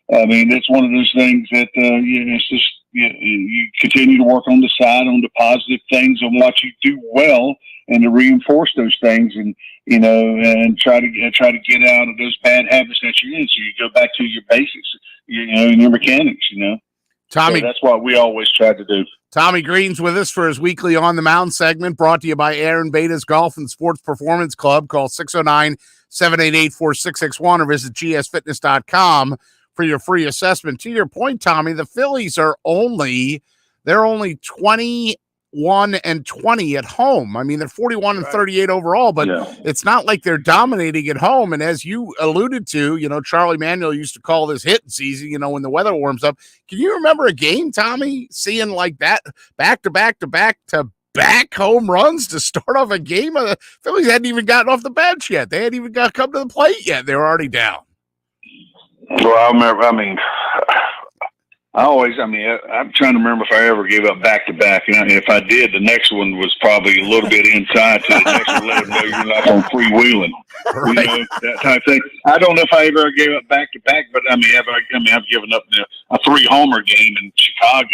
it's one of those things that, it's just, you continue to work on the side, on the positive things, on what you do well, and to reinforce those things, and and try to get out of those bad habits that you're in. So you go back to your basics, and your mechanics. Tommy, so that's what we always try to do. Tommy Greene's with us for his weekly On the Mound segment, brought to you by Aaron Bada's Golf and Sports Performance Club. Call 609-788-4661 or visit gsfitness.com for your free assessment. To your point, Tommy, the Phillies are only 20 41-20 at home. I mean, they're 41-38 overall, but it's not like they're dominating at home. And as you alluded to, Charlie Manuel used to call this hitting season, when the weather warms up. Can you remember a game, Tommy, seeing like that back-to-back home runs to start off a game? The Phillies hadn't even gotten off the bench yet. They hadn't even come to the plate yet. They were already down. Well, I'm trying to remember if I ever gave up back-to-back. And if I did, the next one was probably a little bit inside to the next one, let them know you're not on freewheeling. Right. That type of thing. I don't know if I ever gave up back-to-back, but I've given up a 3-homer game in Chicago,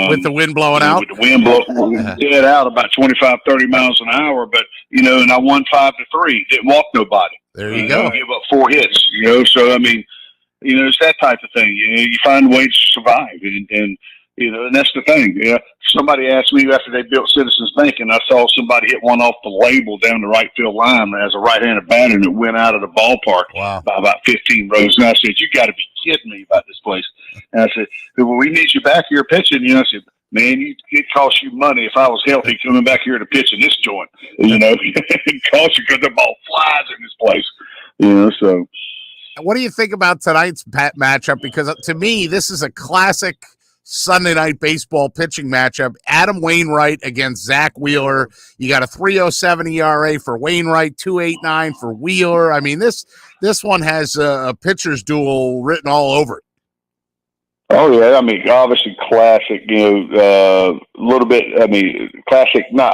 with the wind blowing out? With the wind blowing dead out about 25, 30 miles an hour. But, and I won 5-3. Didn't walk nobody. There you go. Give up 4 hits, So, it's that type of thing. You find ways to survive. And that's the thing. Somebody asked me after they built Citizens Bank, and I saw somebody hit one off the label down the right field line as a right-handed batter, and it went out of the ballpark by about 15 rows. And I said, you got to be kidding me about this place. And I said, well, we need you back here pitching. I said, man, it costs you money if I was healthy coming back here to pitch in this joint. It costs you because the ball flies in this place. So. What do you think about tonight's matchup? Because to me, this is a classic Sunday night baseball pitching matchup. Adam Wainwright against Zach Wheeler. You got a 3.07 ERA for Wainwright, 2.89 for Wheeler. I mean, this one has a pitcher's duel written all over it. Oh yeah, obviously classic. A little bit. Classic. Not.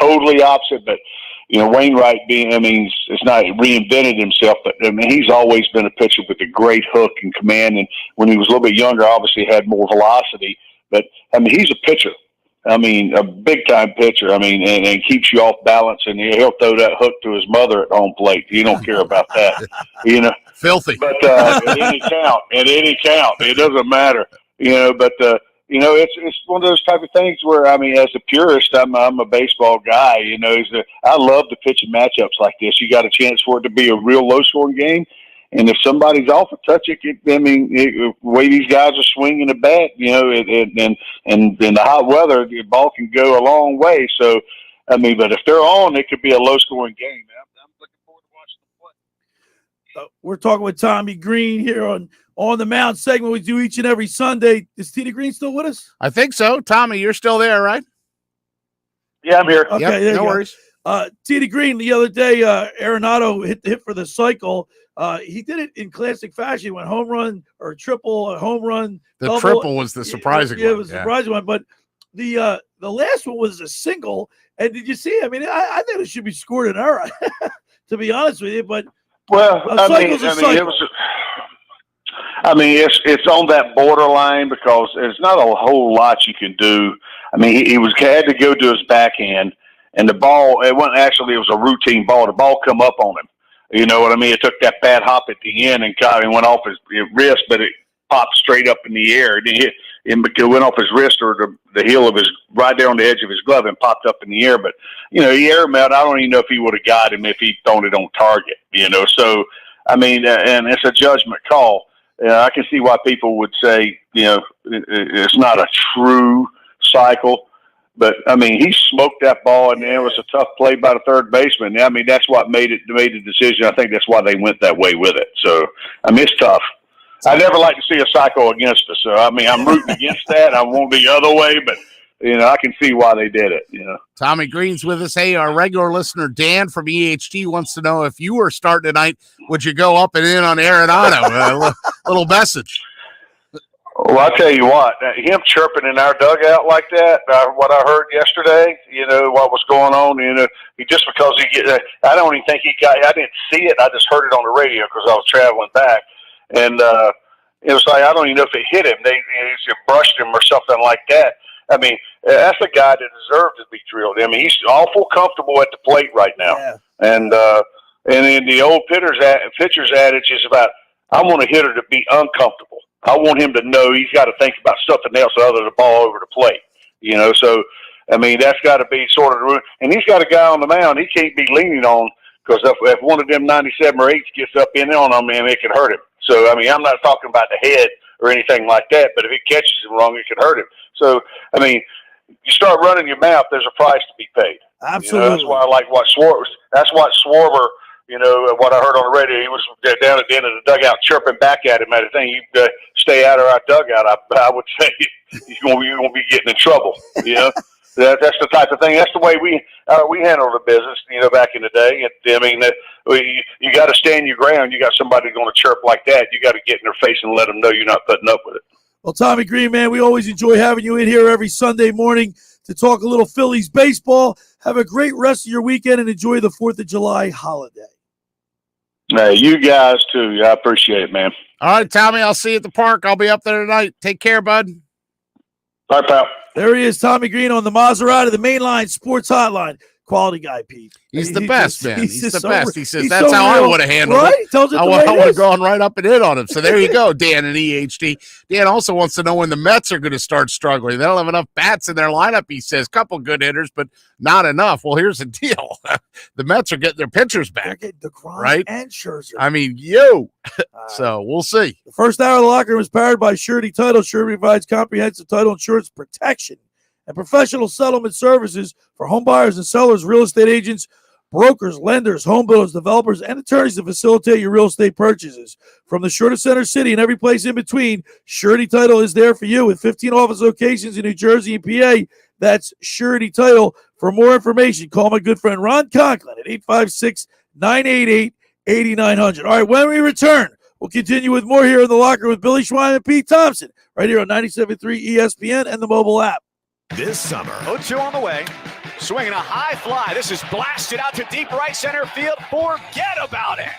Totally opposite, but. Wainwright it's not reinvented himself, but he's always been a pitcher with a great hook and command. And when he was a little bit younger, obviously had more velocity. But he's a pitcher. A big time pitcher. And keeps you off balance, and he'll throw that hook to his mother at home plate. You don't care about that, Filthy. But at any count, it doesn't matter. It's one of those type of things where, as a purist, I'm a baseball guy, I love the pitching matchups like this. You got a chance for it to be a real low scoring game. And if somebody's off a touch, the way these guys are swinging the bat, and in the hot weather, the ball can go a long way. So, but if they're on, it could be a low scoring game. I'm looking forward to watching them play. We're talking with Tommy Greene here on the Mound segment we do each and every Sunday. Is Tommy Greene still with us? I think so. Tommy, you're still there, right? Yeah, I'm here. Okay, no worries. Tommy Greene, the other day, Arenado hit for the cycle. He did it in classic fashion. He went home run or triple, a home run. The double. Triple was the surprising one. Yeah, it was a surprising one. But the last one was a single. And did you see? I think it should be scored an error, to be honest with you. But it's on that borderline because there's not a whole lot you can do. He had to go to his backhand, and the ball, it was a routine ball. The ball come up on him. You know what I mean? It took that bad hop at the end and went off his wrist, but it popped straight up in the air. It went off his wrist or the heel of right there on the edge of his glove and popped up in the air. But, he air him out. I don't even know if he would have got him if he'd thrown it on target, So, and it's a judgment call. I can see why people would say, it's not a true cycle. But, he smoked that ball, and it was a tough play by the third baseman. That's what made the decision. I think that's why they went that way with it. So, it's tough. I never like to see a cycle against us. So, I'm rooting against that. I won't be the other way, but, I can see why they did it, Tommy Greene's with us. Hey, our regular listener, Dan from EHT, wants to know if you were starting tonight, would you go up and in on Arenado? A little message. Well, I'll tell you what, him chirping in our dugout like that, what I heard yesterday, what was going on, just because I don't even think I didn't see it. I just heard it on the radio because I was traveling back. And it was like, I don't even know if it hit him. They brushed him or something like that. That's a guy that deserved to be drilled. He's awful comfortable at the plate right now. Yeah. And then the old pitcher's adage is about, I want a hitter to be uncomfortable. I want him to know he's got to think about something else other than the ball over the plate. So, that's got to be sort of – and he's got a guy on the mound he can't be leaning on because if one of them 97 or 8s gets up in on him, it can hurt him. So, I'm not talking about the head or anything like that, but if it catches him wrong, it can hurt him. So, you start running your mouth, there's a price to be paid. Absolutely. That's why I like what Schwarber, what I heard on the radio, he was down at the end of the dugout chirping back at him at a thing. You stay out of our dugout, I would say you're going to be getting in trouble. That's the type of thing. That's the way we handle the business, back in the day. And, I mean, you got to stand your ground. You got somebody going to chirp like that. You got to get in their face and let them know you're not putting up with it. Well, Tommy Greene, man, we always enjoy having you in here every Sunday morning to talk a little Phillies baseball. Have a great rest of your weekend and enjoy the 4th of July holiday. Hey, you guys too. I appreciate it, man. All right, Tommy, I'll see you at the park. I'll be up there tonight. Take care, bud. All right, pal. There he is, Tommy Greene on the Maserati, the Mainline Sports Hotline. Quality guy, Pete. He's the best, man. He's the best. He says, he's that's so how real. I would have handled Right? it. Tells it I the way it would have is. gone right up and in on him. So there you go, Dan and EHD. Dan also wants to know when the Mets are going to start struggling. They don't have enough bats in their lineup, he says. Couple good hitters, but not enough. Well, here's the deal. The Mets are getting their pitchers back. They're getting DeGrom right? and Scherzer. I mean, so we'll see. The first hour of the locker room is powered by Surety Title. Surety provides comprehensive title insurance protection and professional settlement services for home buyers and sellers, real estate agents, brokers, lenders, home builders, developers, and attorneys to facilitate your real estate purchases. From the shore to center city and every place in between, Surety Title is there for you with 15 office locations in New Jersey and PA. That's Surety Title. For more information, call my good friend Ron Conklin at 856-988-8900. All right, when we return, we'll continue with more here in the locker with Billy Schwein and Pete Thompson right here on 97.3 ESPN and the mobile app. This summer, 0-2 on the way. Swinging a high fly. This is blasted out to deep right center field. Forget about it.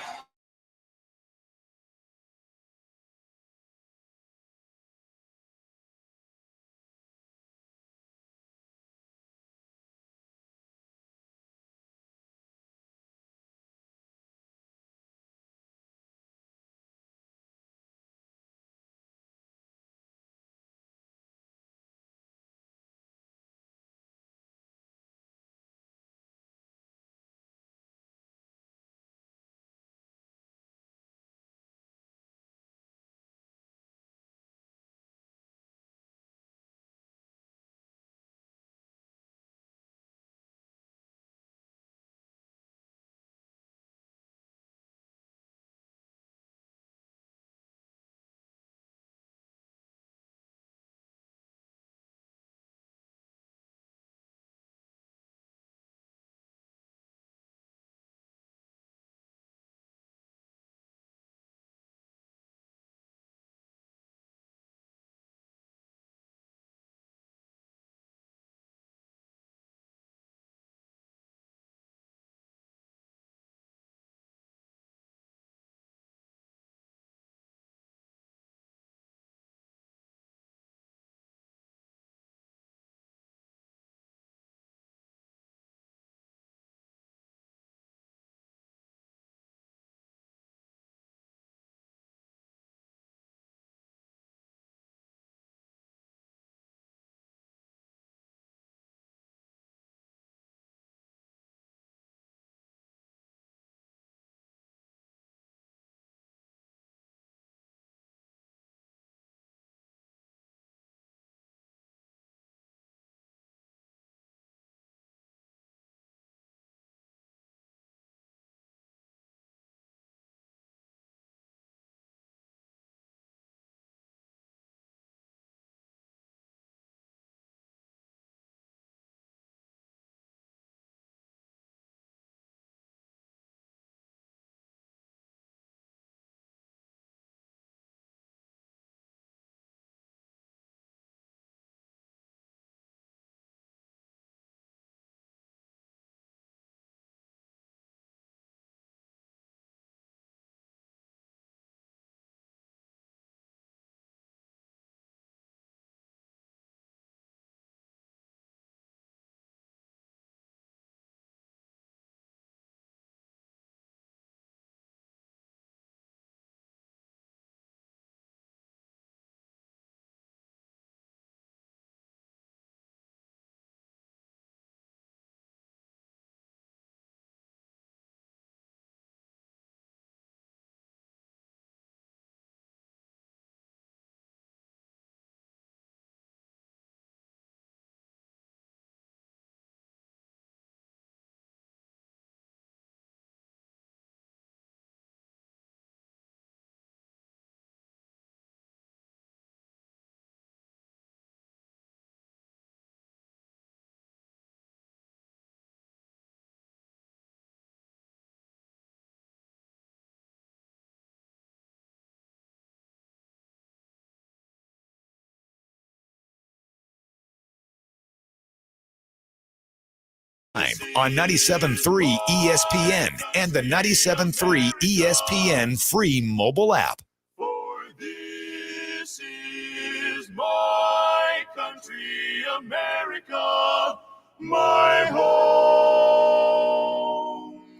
on 97.3 ESPN and the 97.3 ESPN free mobile app. For this is my country, America, my home,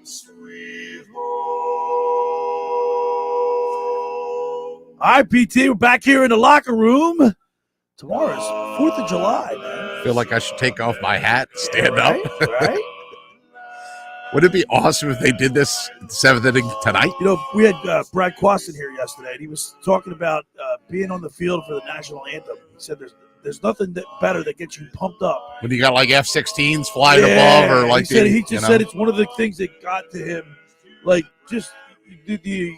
sweet home. All right, PT, we're back here in the locker room. Tomorrow's 4th of July, man. I feel like I should take off my hat, stand up. Right? Would it be awesome if they did this at the 7th inning tonight? You know, we had Brad Quaston here yesterday, and he was talking about being on the field for the national anthem. He said there's nothing better that gets you pumped up. When you got like F-16s flying above, or like he said it's one of the things that got to him, like just the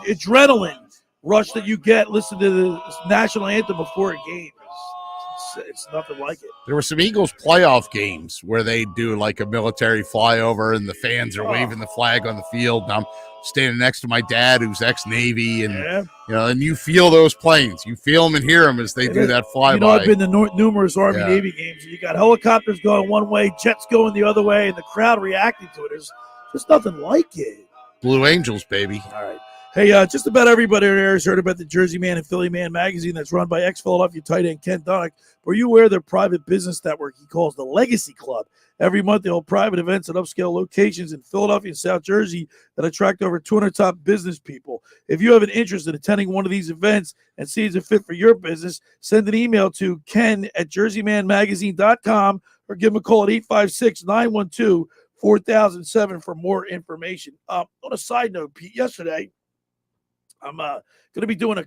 adrenaline rush that you get listening to the national anthem before a game. It's nothing like it. There were some Eagles playoff games where they do like a military flyover and the fans are waving the flag on the field. And I'm standing next to my dad, who's ex-Navy, and and you feel those planes. You feel them and hear them as they do that flyby. You know, I've been to numerous Army Navy games, and you got helicopters going one way, jets going the other way, and the crowd reacting to it. There's just nothing like it. Blue Angels, baby. All right. Hey, just about everybody there has heard about the Jersey Man and Philly Man magazine that's run by ex-Philadelphia tight end Ken Dunnick. Were you aware of their private business network he calls the Legacy Club? Every month they hold private events at upscale locations in Philadelphia and South Jersey that attract over 200 top business people. If you have an interest in attending one of these events and see it's a fit for your business, send an email to ken@jerseymanmagazine.com or give him a call at 856-912-4007 for more information. On a side note, Pete, yesterday, I'm going to be doing a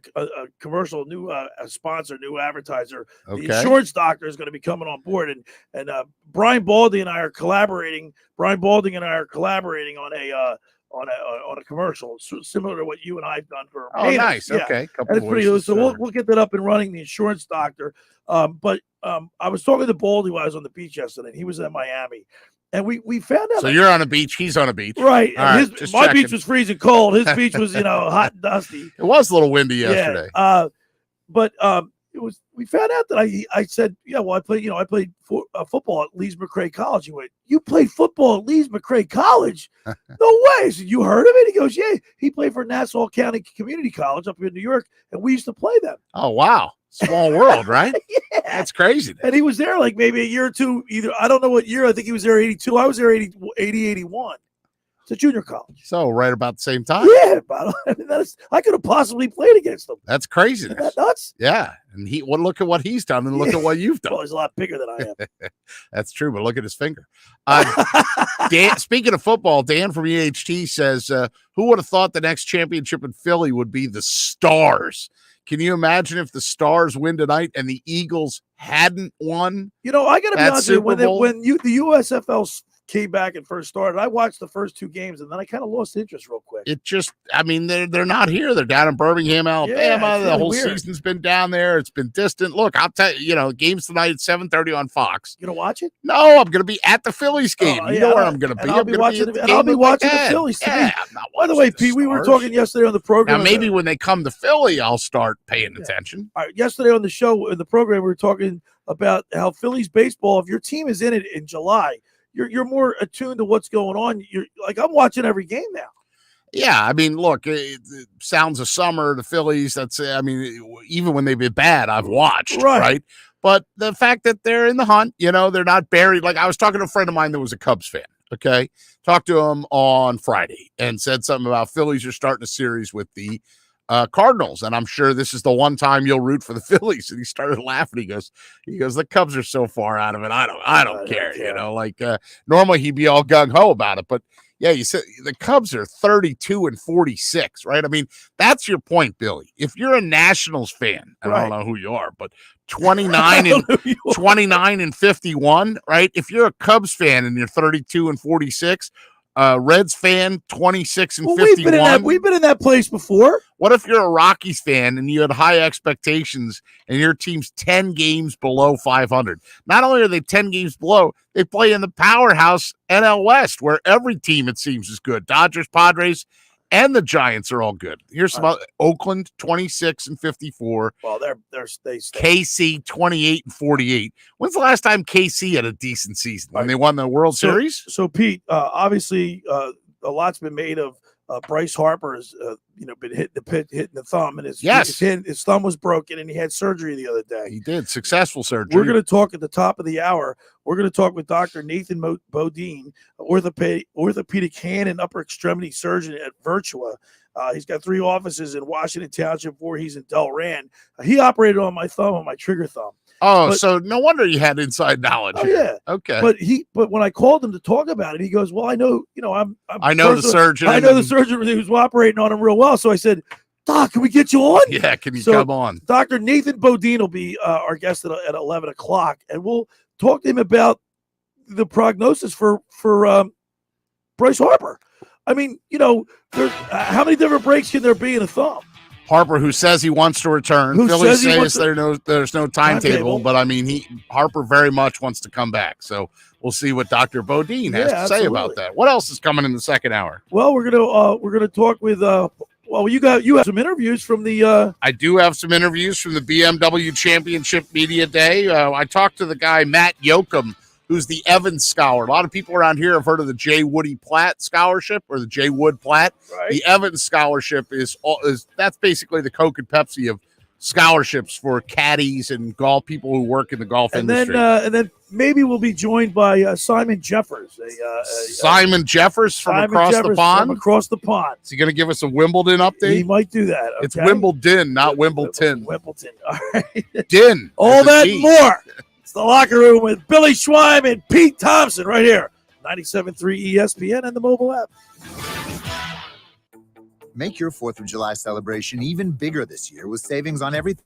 commercial, new sponsor, new advertiser. Okay. The insurance doctor is going to be coming on board, and Brian Bodin and I are collaborating. Brian Bodin and I are collaborating on a commercial similar to what you and I've done for. Oh, nice. Yeah. Okay. And it's pretty good. So we'll get that up and running. The insurance doctor. But I was talking to Baldy while I was on the beach yesterday, and he was in Miami. And we found out. So you're on a beach, he's on a beach. Right. And my checking. beach was freezing cold. His beach was, hot and dusty. It was a little windy yesterday. Yeah. But we found out that I said, I played football at Lees McRae College. He went, you played football at Lees McRae College? No way. I said, you heard of it? He goes, yeah. He played for Nassau County Community College up in New York, and we used to play them. Oh, wow. Small world, right? Yeah. That's crazy. And he was there like maybe a year or two. Either I don't know what year. I think he was there 82. I was there 80, 81. It's a junior college. So right about the same time. Yeah, I could have possibly played against him. That's craziness. Isn't that nuts? Yeah, and look at what he's done, and look at what you've done. Well, he's a lot bigger than I am. That's true, but look at his finger. Dan, speaking of football, Dan from EHT says, "Who would have thought the next championship in Philly would be the Stars?" Can you imagine if the Stars win tonight and the Eagles hadn't won? I got to be honest with you. When the USFL came back and first started, I watched the first two games, and then I kind of lost interest real quick. It just, they're not here. They're down in Birmingham, Alabama. The whole season's been down there. It's been distant. Look, I'll tell you, games tonight at 7:30 on Fox. You gonna watch it? No, I'm going to be at the Phillies game. You know where I'm going to be. I'll be watching the Phillies. Yeah, I'm not by the way, Pete, we were talking yesterday on the program. Now, maybe when they come to Philly, I'll start paying attention. All right, yesterday on the show, in the program, we were talking about how Phillies baseball, if your team is in it in July, you're more attuned to what's going on. You're like, I'm watching every game now. Yeah, look, it sounds of summer, the Phillies, even when they've been bad, I've watched, right? But the fact that they're in the hunt, they're not buried. Like I was talking to a friend of mine that was a Cubs fan, okay? Talked to him on Friday and said something about Phillies are starting a series with the Cardinals, and I'm sure this is the one time you'll root for the Phillies. And he started laughing. He goes, the Cubs are so far out of it. I don't care. Normally he'd be all gung ho about it, but yeah, you said the Cubs are 32-46, right? That's your point, Billy. If you're a Nationals fan, I don't know who you are, but 29-51, right? If you're a Cubs fan and you're 32-46, Reds fan, 26-51. We've been in that place before. What if you're a Rockies fan and you had high expectations and your team's 10 games below 500? Not only are they 10 games below, they play in the powerhouse NL West, where every team, it seems, is good. Dodgers, Padres, and the Giants are all good. Here's some Oakland 26-54. Well, they KC 28-48. When's the last time KC had a decent season? When they won the World Series? So Pete, obviously, a lot's been made of Bryce Harper has been hitting the thumb, and his thumb was broken, and he had surgery the other day. He did successful surgery. We're going to talk at the top of the hour. We're going to talk with Dr. Nathan Bodin, orthopedic hand and upper extremity surgeon at Virtua. He's got 3 offices in Washington Township, 4 he's in Delran. He operated on my thumb, on my trigger thumb. Oh, so no wonder you had inside knowledge. Oh, yeah. Okay. But when I called him to talk about it, he goes, "Well, I know the surgeon. I know the surgeon who's operating on him real well." So I said, "Doc, can we get you on?" Yeah, can you come on? Dr. Nathan Bodin will be our guest at 11 o'clock, and we'll talk to him about the prognosis for Bryce Harper. I mean, how many different breaks can there be in a thumb? Harper, who says he wants to return. Phillies say there's no timetable, but I mean, Harper very much wants to come back. So we'll see what Dr. Bodin has to say about that. What else is coming in the second hour? Well, we're gonna talk with you have some interviews from the. I do have some interviews from the BMW Championship Media Day. I talked to the guy Matt Yoakum, who's the Evans Scholar. A lot of people around here have heard of the J. Woody Platt Scholarship or the J. Wood Platt. Right. The Evans Scholarship is that's basically the Coke and Pepsi of scholarships for caddies and golf people who work in the golf industry. And then maybe we'll be joined by Simon Jeffers. Simon Jeffers from across the pond. From across the pond. Is he going to give us a Wimbledon update? He might do that. Okay? It's Wimbledon, not Wimbledon. Wimbledon. All right. Din. All that and more. It's the Locker Room with Billy Schweim and Pete Thompson right here. 97.3 ESPN and the mobile app. Make your 4th of July celebration even bigger this year with savings on everything.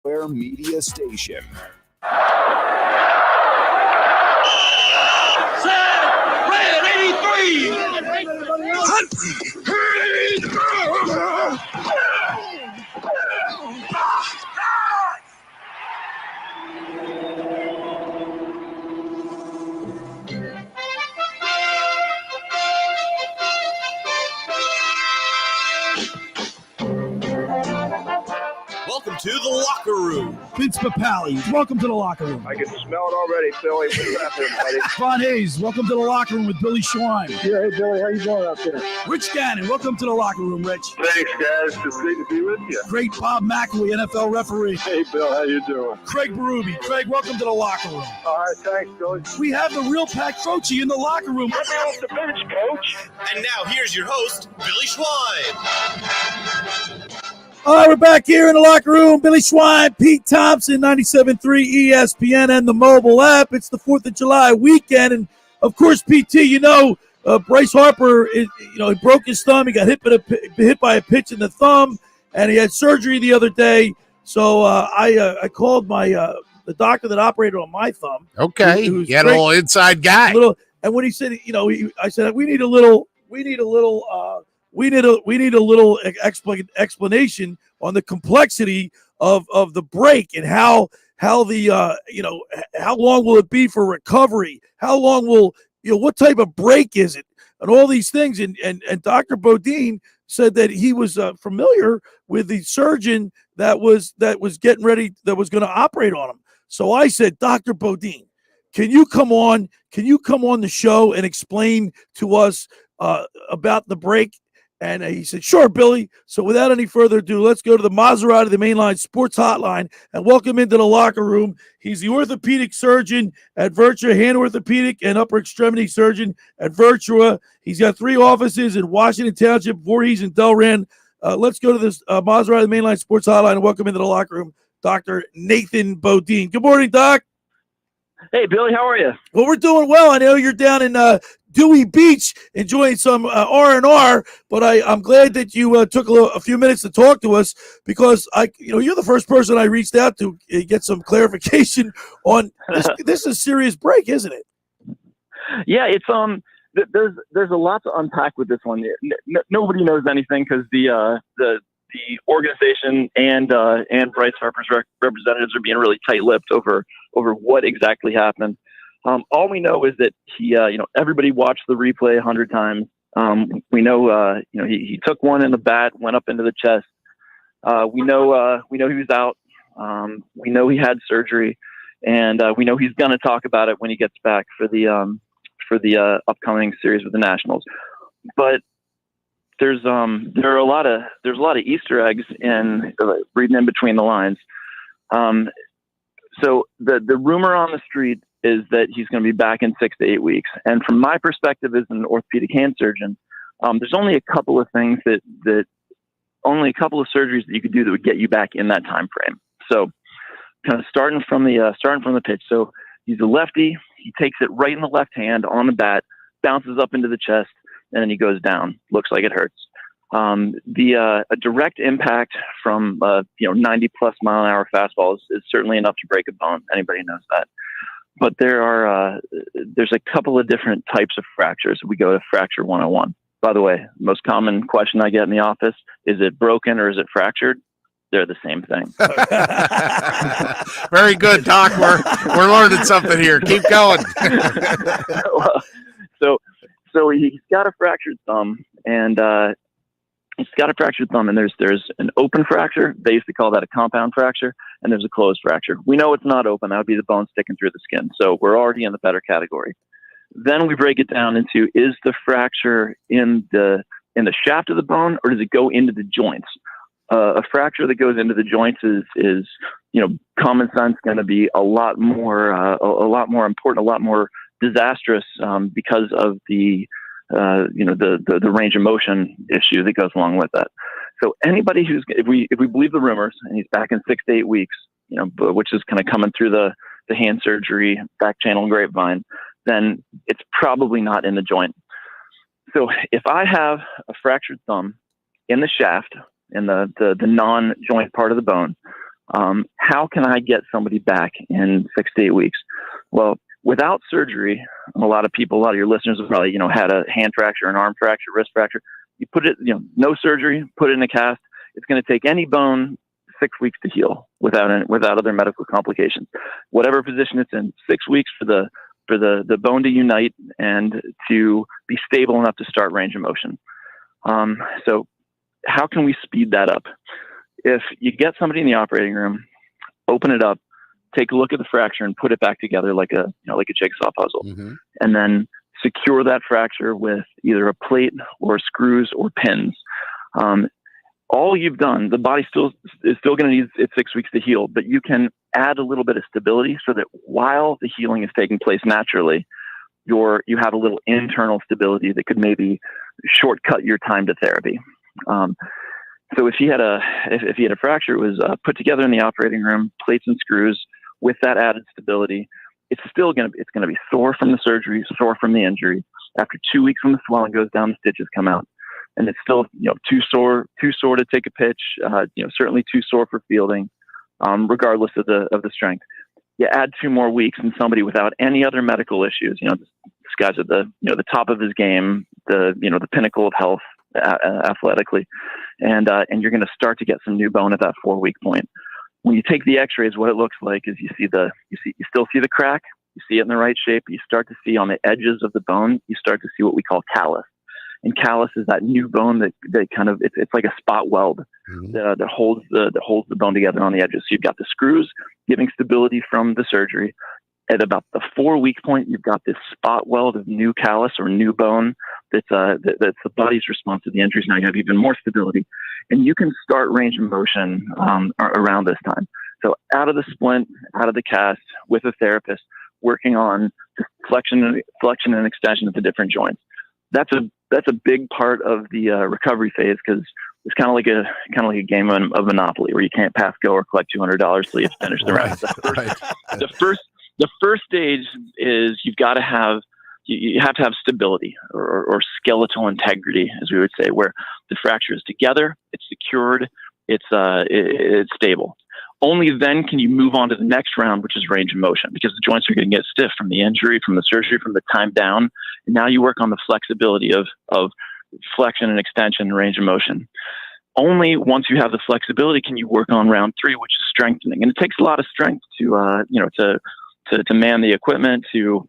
Media Station. Red 83! Welcome to the locker room. Vince Papali, welcome to the locker room. I can smell it already, Philly. What's happening, buddy? Ron Hayes, welcome to the locker room with Billy Schwein. Yeah, hey, Billy, how you doing out there? Rich Gannon, welcome to the locker room, Rich. Thanks, guys. It's great to be with you. Great Bob McElwee, NFL referee. Hey, Bill, how you doing? Craig Berube. Craig, welcome to the locker room. All right, thanks, Billy. We have the real Pat Croce in the locker room. Get me off the bench, Coach. And now here's your host, Billy Schwein. All right, we're back here in the locker room. Billy Schwein, Pete Thompson, 97.3 ESPN and the mobile app. It's the 4th of July weekend. And, of course, PT, Bryce Harper, he broke his thumb. He got hit by a pitch in the thumb, and he had surgery the other day. So I called the doctor that operated on my thumb. Okay, you had a little inside guy. And when he said, I said, we need a little explanation on the complexity of the break and how long will it be for recovery? How long will, what type of break is it? And all these things. And Dr. Bodin said that he was familiar with the surgeon that was getting ready, that was going to operate on him. So I said, Dr. Bodin, can you come on the show and explain to us about the break? And he said, sure, Billy. So without any further ado, let's go to the Maserati, the Mainline Sports Hotline, and welcome into the locker room. He's the orthopedic surgeon at Virtua, hand orthopedic and upper extremity surgeon at Virtua. He's got 3 offices in Washington Township, Voorhees, and Delran. Let's go to this Maserati, the Mainline Sports Hotline, and welcome into the locker room, Dr. Nathan Bodin. Good morning, Doc. Hey, Billy, how are you? Well, we're doing well. I know you're down in Dewey Beach enjoying some R&R, but I'm glad that you took a few minutes to talk to us because you're the first person I reached out to get some clarification on this. This is a serious break, isn't it? Yeah, it's there's a lot to unpack with this one. Nobody knows anything because the organization and Bryce Harper's representatives are being really tight-lipped over what exactly happened. All we know is that he, everybody watched the replay 100 times. We know, he took one in the bat, went up into the chest. We know he was out. We know he had surgery, and we know he's going to talk about it when he gets back for the upcoming series with the Nationals. But there's a lot of Easter eggs in reading in between the lines. So the rumor on the street is that he's going to be back in 6 to 8 weeks. And from my perspective as an orthopedic hand surgeon, there's only a couple of things only a couple of surgeries that you could do that would get you back in that time frame. So kind of starting from the pitch. So he's a lefty. He takes it right in the left hand on the bat, bounces up into the chest, and then he goes down. Looks like it hurts. A direct impact from 90 plus mile an hour fastball is certainly enough to break a bone. Anybody knows that. But there's a couple of different types of fractures. We go to fracture 101. By the way, most common question I get in the office, is it broken or is it fractured? They're the same thing. Very good, Doc. We're learning something here. Keep going. So he's got a fractured thumb, and there's an open fracture. They used to call that a compound fracture, and there's a closed fracture. We know it's not open. That would be the bone sticking through the skin. So we're already in the better category. Then we break it down into, is the fracture in the shaft of the bone, or does it go into the joints? A fracture that goes into the joints is common sense going to be a lot more important, a lot more disastrous because of the range of motion issue that goes along with that. So anybody if we believe the rumors, and he's back in 6 to 8 weeks, which is kind of coming through the hand surgery, back channel, and grapevine, then it's probably not in the joint. So if I have a fractured thumb in the shaft, in the non-joint part of the bone, How can I get somebody back in 6 to 8 weeks? Well, without surgery, a lot of your listeners have probably, had a hand fracture, an arm fracture, wrist fracture. You put it, no surgery, put it in a cast. It's going to take any bone 6 weeks to heal without other medical complications. Whatever position it's in, 6 weeks for the bone to unite and to be stable enough to start range of motion. So how can we speed that up? If you get somebody in the operating room, open it up, take a look at the fracture and put it back together like a jigsaw puzzle, and then secure that fracture with either a plate or screws or pins. All you've done, the body is still going to need its 6 weeks to heal, but you can add a little bit of stability so that while the healing is taking place naturally, you have a little internal stability that could maybe shortcut your time to therapy. So if he had a fracture, it was put together in the operating room, plates and screws with that added stability. It's going to be sore from the surgery, sore from the injury. After 2 weeks, when the swelling goes down, the stitches come out, and it's still too sore to take a pitch. Certainly too sore for fielding, regardless of the strength. You add 2 more weeks, and somebody without any other medical issues, this guy's at the top of his game, the pinnacle of health athletically, and you're going to start to get some new bone at that 4-week point. When you take the x-rays, what it looks like is you still see the crack, you see it in the right shape, you start to see on the edges of the bone, you start to see what we call callus. And callus is that new bone that kind of, it's like a spot weld that holds the bone together on the edges. So you've got the screws giving stability from the surgery. At about the 4-week point, you've got this spot weld of new callus or new bone that's the body's response to the injuries. Now you have even more stability, and you can start range of motion around this time. So out of the splint, out of the cast, with a therapist, working on flexion and extension of the different joints. That's a big part of the recovery phase, because it's kind of like a game of Monopoly where you can't pass go or collect $200 till you finish the round. The first stage is you have to have stability or skeletal integrity, as we would say, where the fracture is together, it's secured, it's stable. Only then can you move on to the next round, which is range of motion, because the joints are going to get stiff from the injury, from the surgery, from the time down. And now you work on the flexibility of flexion and extension and range of motion. Only once you have the flexibility can you work on round 3, which is strengthening. And it takes a lot of strength to man the equipment, to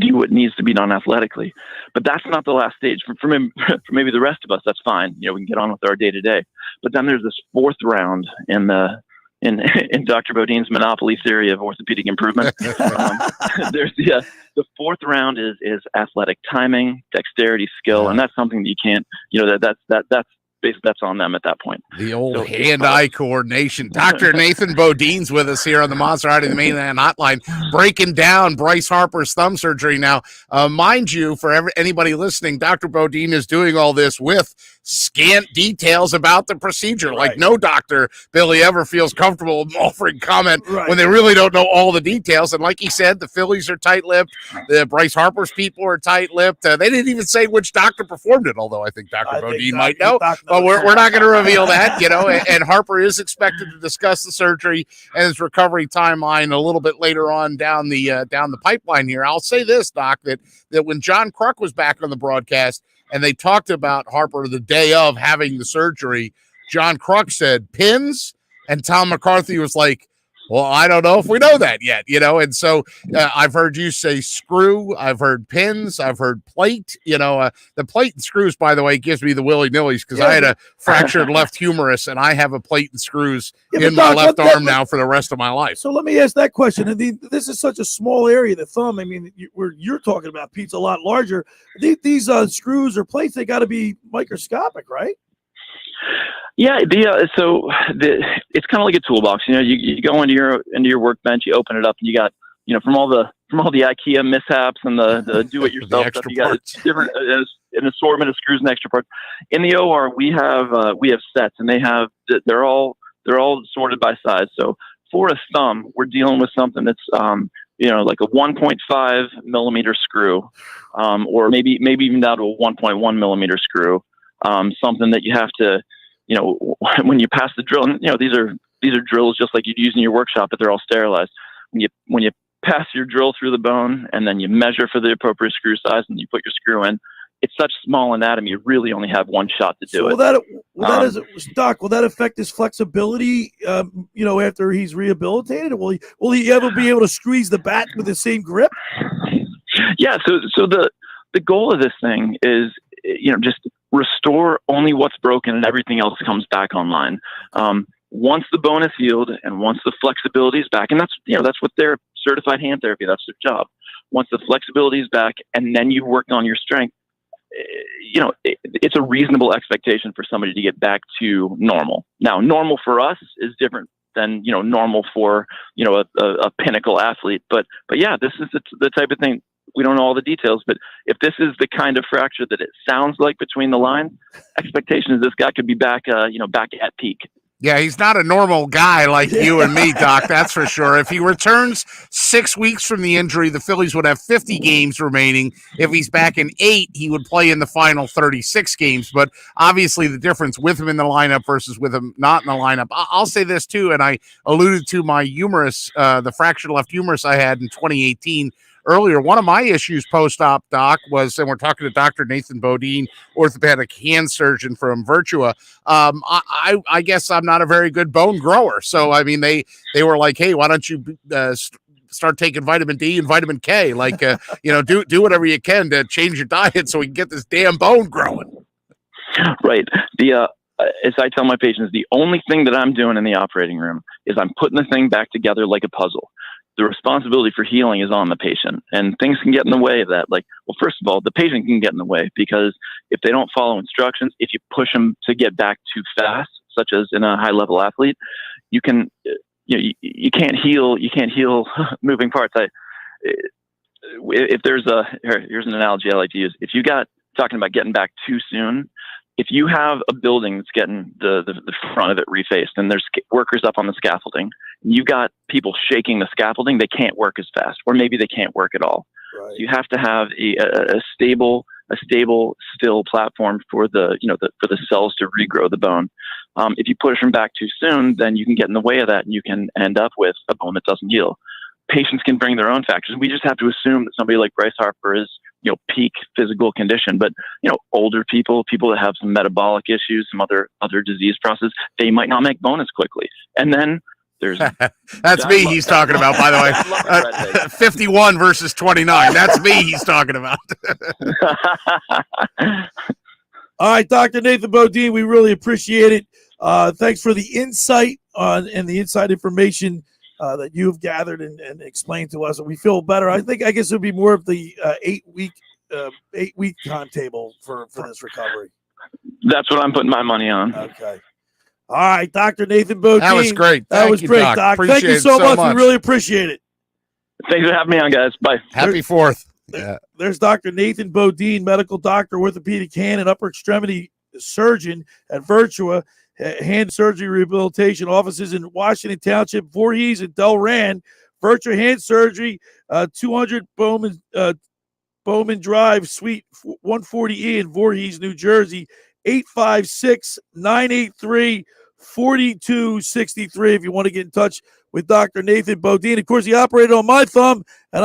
do what needs to be done athletically. But that's not the last stage. For maybe the rest of us, that's fine. We can get on with our day to day. But then there's this 4th round in Dr. Bodin's Monopoly theory of orthopedic improvement. There's the 4th round is athletic timing, dexterity, skill, and that's something that you can't. That's on them at that point. The old hand-eye coordination. Dr. Nathan Bodin's with us here on the Monster Hiding the Mainland Hotline, breaking down Bryce Harper's thumb surgery. Now, mind you, for anybody listening, Dr. Bodin is doing all this with scant details about the procedure. Right. Like no doctor, Billy, ever feels comfortable offering comment when they really don't know all the details. And like he said, the Phillies are tight-lipped. The Bryce Harper's people are tight-lipped. They didn't even say which doctor performed it, although I think Dr. Bodin might know. But we're not going to reveal that, and Harper is expected to discuss the surgery and his recovery timeline a little bit later on down the pipeline here. I'll say this, Doc, that when John Kruk was back on the broadcast and they talked about Harper the day of having the surgery, John Kruk said pins, and Tom McCarthy was like, well, I don't know if we know that yet, and so I've heard you say screw, I've heard pins, I've heard plate, the plate and screws, by the way, gives me the willy-nillys because I had a fractured left humerus and I have a plate and screws in my left arm now for the rest of my life. So let me ask that question. And this is such a small area, the thumb. I mean, you're talking about, Pete's a lot larger. These screws or plates, they got to be microscopic, right? Yeah, so it's kind of like a toolbox. You go into your workbench, you open it up, and you got from all the IKEA mishaps and the do-it-yourself stuff. You got different an assortment of screws and extra parts. In the OR, we have sets, and they're all sorted by size. So for a thumb, we're dealing with something that's like a 1.5 millimeter screw, or maybe even down to a 1.1 millimeter screw. Something that you have to, when you pass the drill, and these are these are drills just like you'd use in your workshop, but they're all sterilized. When you pass your drill through the bone and then you measure for the appropriate screw size and you put your screw in, it's such small anatomy, you really only have one shot to do it. Doc, will that affect his flexibility, after he's rehabilitated? Will he ever be able to squeeze the bat with the same grip? Yeah, so the goal of this thing is, just restore only what's broken and everything else comes back online. Once the bone is healed and once the flexibility is back, and that's what their certified hand therapy, that's their job. Once the flexibility is back and then you work on your strength, it's a reasonable expectation for somebody to get back to normal. Now, normal for us is different than, normal for, a pinnacle athlete. But yeah, this is the type of thing. We don't know all the details, but if this is the kind of fracture that it sounds like between the lines, expectation is this guy could be back, back at peak. Yeah, he's not a normal guy like you and me, Doc, that's for sure. If he returns 6 weeks from the injury, the Phillies would have 50 games remaining. If he's back in 8, he would play in the final 36 games. But obviously the difference with him in the lineup versus with him not in the lineup. I'll say this, too, and I alluded to my humerus, the fractured left humerus I had in 2018 earlier. One of my issues post-op, Doc, was, and we're talking to Dr. Nathan Bodin, orthopedic hand surgeon from Virtua. I guess I'm not a very good bone grower. So, I mean, they were like, hey, why don't you start taking vitamin D and vitamin K? Like, do whatever you can to change your diet so we can get this damn bone growing. Right. As I tell my patients, the only thing that I'm doing in the operating room is I'm putting the thing back together like a puzzle. The responsibility for healing is on the patient, and things can get in the way of that. Like, well, first of all, the patient can get in the way because if they don't follow instructions, if you push them to get back too fast, such as in a high level athlete, you can't heal moving parts. Here's an analogy I like to use. If you got talking about getting back too soon, if you have a building that's getting the front of it refaced and there's workers up on the scaffolding, and you got people shaking the scaffolding, they can't work as fast, or maybe they can't work at all. Right. So you have to have a stable, still platform for the cells to regrow the bone. If you push them back too soon, then you can get in the way of that, and you can end up with a bone that doesn't heal. Patients can bring their own factors. We just have to assume that somebody like Bryce Harper is peak physical condition, but older people that have some metabolic issues, some other disease process, they might not make bone as quickly. And then there's that's me he's talking about, by the way. 51 versus 29. That's me he's talking about. All right, Dr. Nathan Bodin, we really appreciate it. Thanks for the insight and the inside information that you have gathered and explained to us. We feel better. I guess it would be more of the 8-week timetable for this recovery. That's what I'm putting my money on. Okay. All right, Dr. Nathan Bodin. That was great. That was great, Doc. Thank you so much. We really appreciate it. Thanks for having me on, guys. Bye. Happy 4th. Yeah. There's Dr. Nathan Bodin, medical doctor, orthopedic hand and upper extremity surgeon at Virtua Hand Surgery Rehabilitation offices in Washington Township, Voorhees, and Delran. Virtua Hand Surgery, 200 Bowman Drive, Suite 140E in Voorhees, New Jersey, 856-983-4263 if you want to get in touch with Dr. Nathan Bodin. Of course, he operated on my thumb, and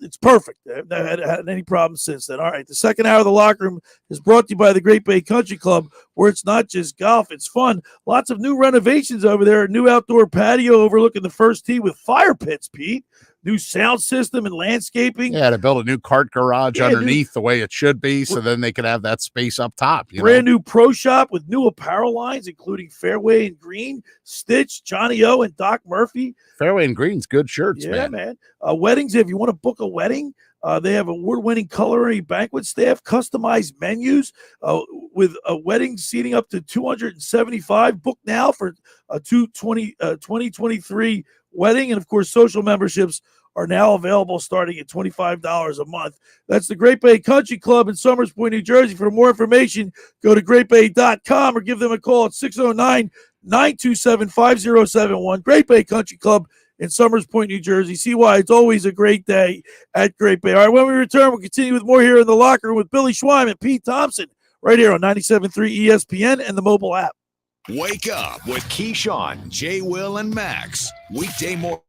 it's perfect. I haven't had any problems since then. All right, the second hour of the locker room is brought to you by the Great Bay Country Club, where it's not just golf, it's fun. Lots of new renovations over there, a new outdoor patio overlooking the first tee with fire pits, Pete. New sound system and landscaping. Yeah, to build a new cart garage underneath the way it should be, so then they could have that space up top. Brand new pro shop with new apparel lines, including Fairway and Green, Stitch, Johnny O, and Doc Murphy. Fairway and Green's good shirts, man. Weddings, if you want to book a wedding, they have award-winning culinary banquet staff, customized menus with a wedding seating up to 275. Book now for a 2023 wedding. And, of course, social memberships are now available starting at $25 a month. That's the Great Bay Country Club in Summers Point, New Jersey. For more information, go to greatbay.com or give them a call at 609-927-5071. Great Bay Country Club in Summers Point, New Jersey. See why it's always a great day at Great Bay. All right, when we return, we'll continue with more here in the locker room with Billy Schweim and Pete Thompson right here on 97.3 ESPN and the mobile app. Wake up with Keyshawn, J. Will, and Max. Weekday morning.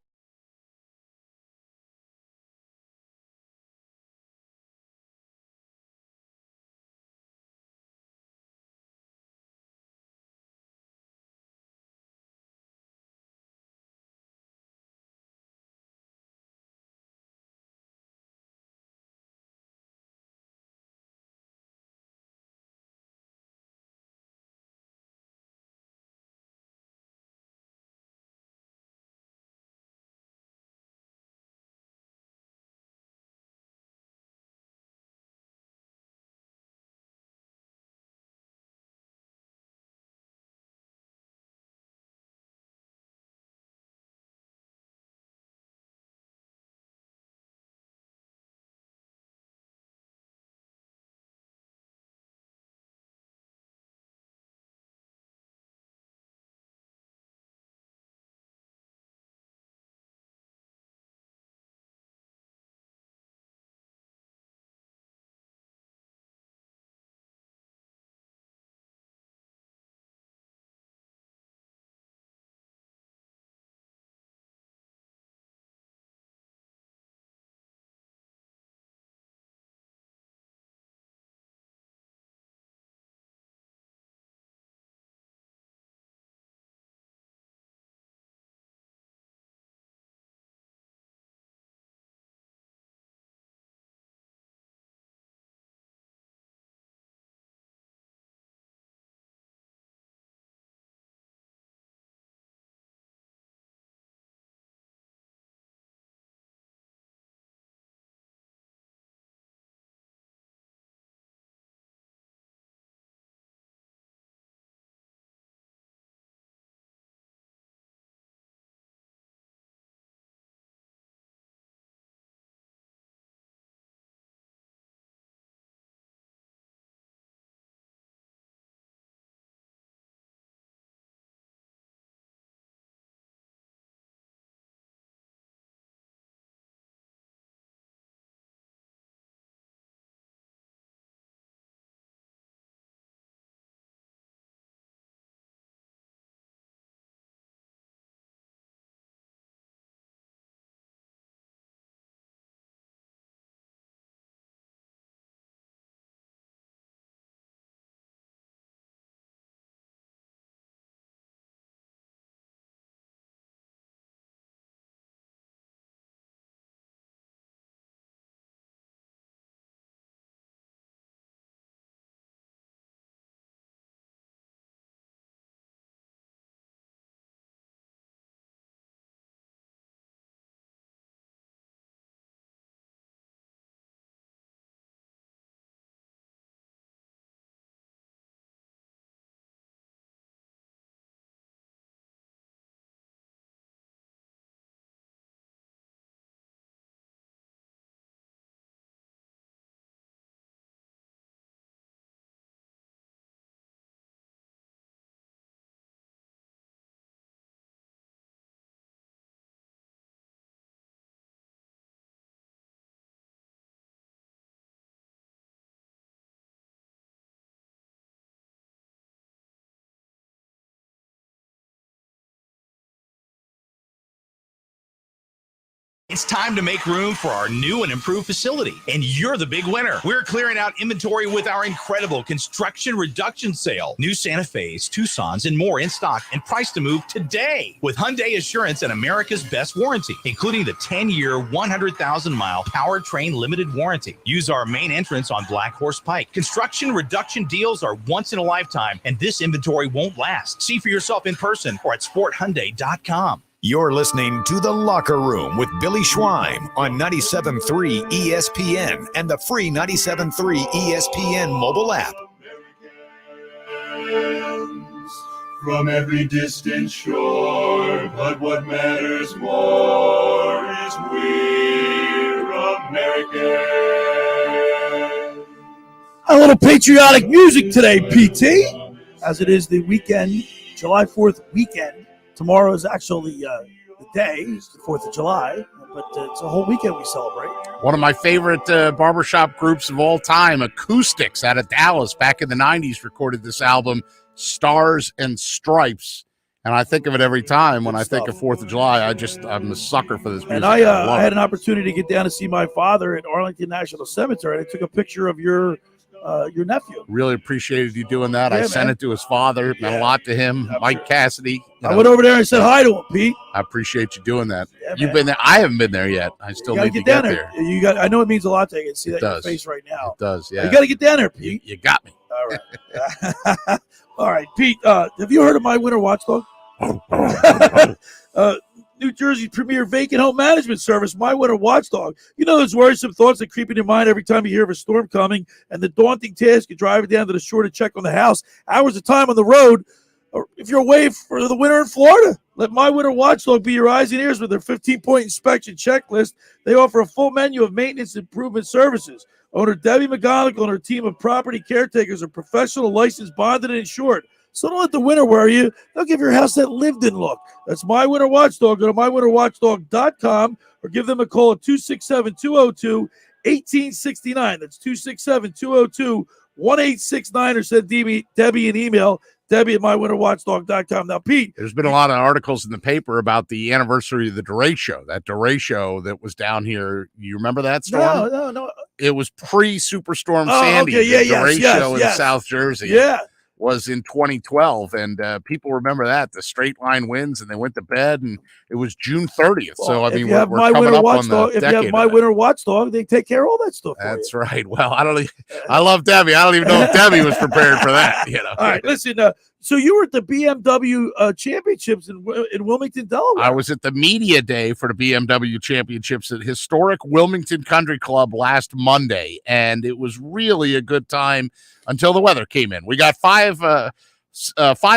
It's time to make room for our new and improved facility, and you're the big winner. We're clearing out inventory with our incredible construction reduction sale. New Santa Fe's, Tucson's, and more in stock and priced to move today with Hyundai Assurance and America's Best Warranty, including the 10-year, 100,000-mile powertrain limited warranty. Use our main entrance on Black Horse Pike. Construction reduction deals are once in a lifetime, and this inventory won't last. See for yourself in person or at sporthyundai.com. You're listening to The Locker Room with Billy Schwein on 97.3 ESPN and the free 97.3 ESPN mobile app. From every distant shore, but what matters more is we're American. A little patriotic music today, PT, as it is the weekend, July 4th weekend. Tomorrow is actually the day, it's the 4th of July, but it's a whole weekend we celebrate. One of my favorite barbershop groups of all time, Acoustics, out of Dallas, back in the 90s, recorded this album, Stars and Stripes. And I think of it every time when I think of 4th of July. I'm a sucker for this music. And I had an opportunity to get down to see my father at Arlington National Cemetery, and I took a picture of your nephew. Really appreciated you doing that. Yeah, I sent it to his father. Meant a lot to him. Mike Cassidy. I went over there and said hi to him, Pete. I appreciate you doing that. Yeah, You've been there. I haven't been there yet. I still need to get there. You got. I know it means a lot to you. I can see that in your does. face right now. It does, yeah. You got to get down there, Pete. You got me. All right. All right, Pete. Have you heard of My Winter Watchdog? New Jersey's premier vacant home management service, My Winter Watchdog. You know those worrisome thoughts that creep in your mind every time you hear of a storm coming, and the daunting task of driving down to the shore to check on the house, hours of time on the road, or if you're away for the winter in Florida. Let My Winter Watchdog be your eyes and ears with their 15-point inspection checklist. They offer a full menu of maintenance improvement services. Owner Debbie McGonigal and her team of property caretakers are professional, licensed, bonded, and insured. So don't let the winter worry you. They'll give your house that lived-in look. That's My Winter Watchdog. Go to mywinterwatchdog.com or give them a call at 267-202-1869. That's 267-202-1869, or send Debbie an email, Debbie@mywinterwatchdog.com. Now, Pete. There's been a lot of articles in the paper about the anniversary of the DeRay show. That DeRay show that was down here. You remember that storm? No. It was pre-Superstorm Sandy. Okay. The DeRay show in South Jersey. Yeah. Was in 2012, and people remember that, the straight line wins, and they went to bed, and it was June 30th. Well, so I mean, we're coming up on the if you have My Winter Watchdog, they take care of all that stuff. That's right. Well, I love Debbie. I don't even know if Debbie was prepared for that. You know. All right, listen. So you were at the BMW Championships in Wilmington, Delaware. I was at the media day for the BMW Championships at historic Wilmington Country Club last Monday, and it was really a good time until the weather came in. We got five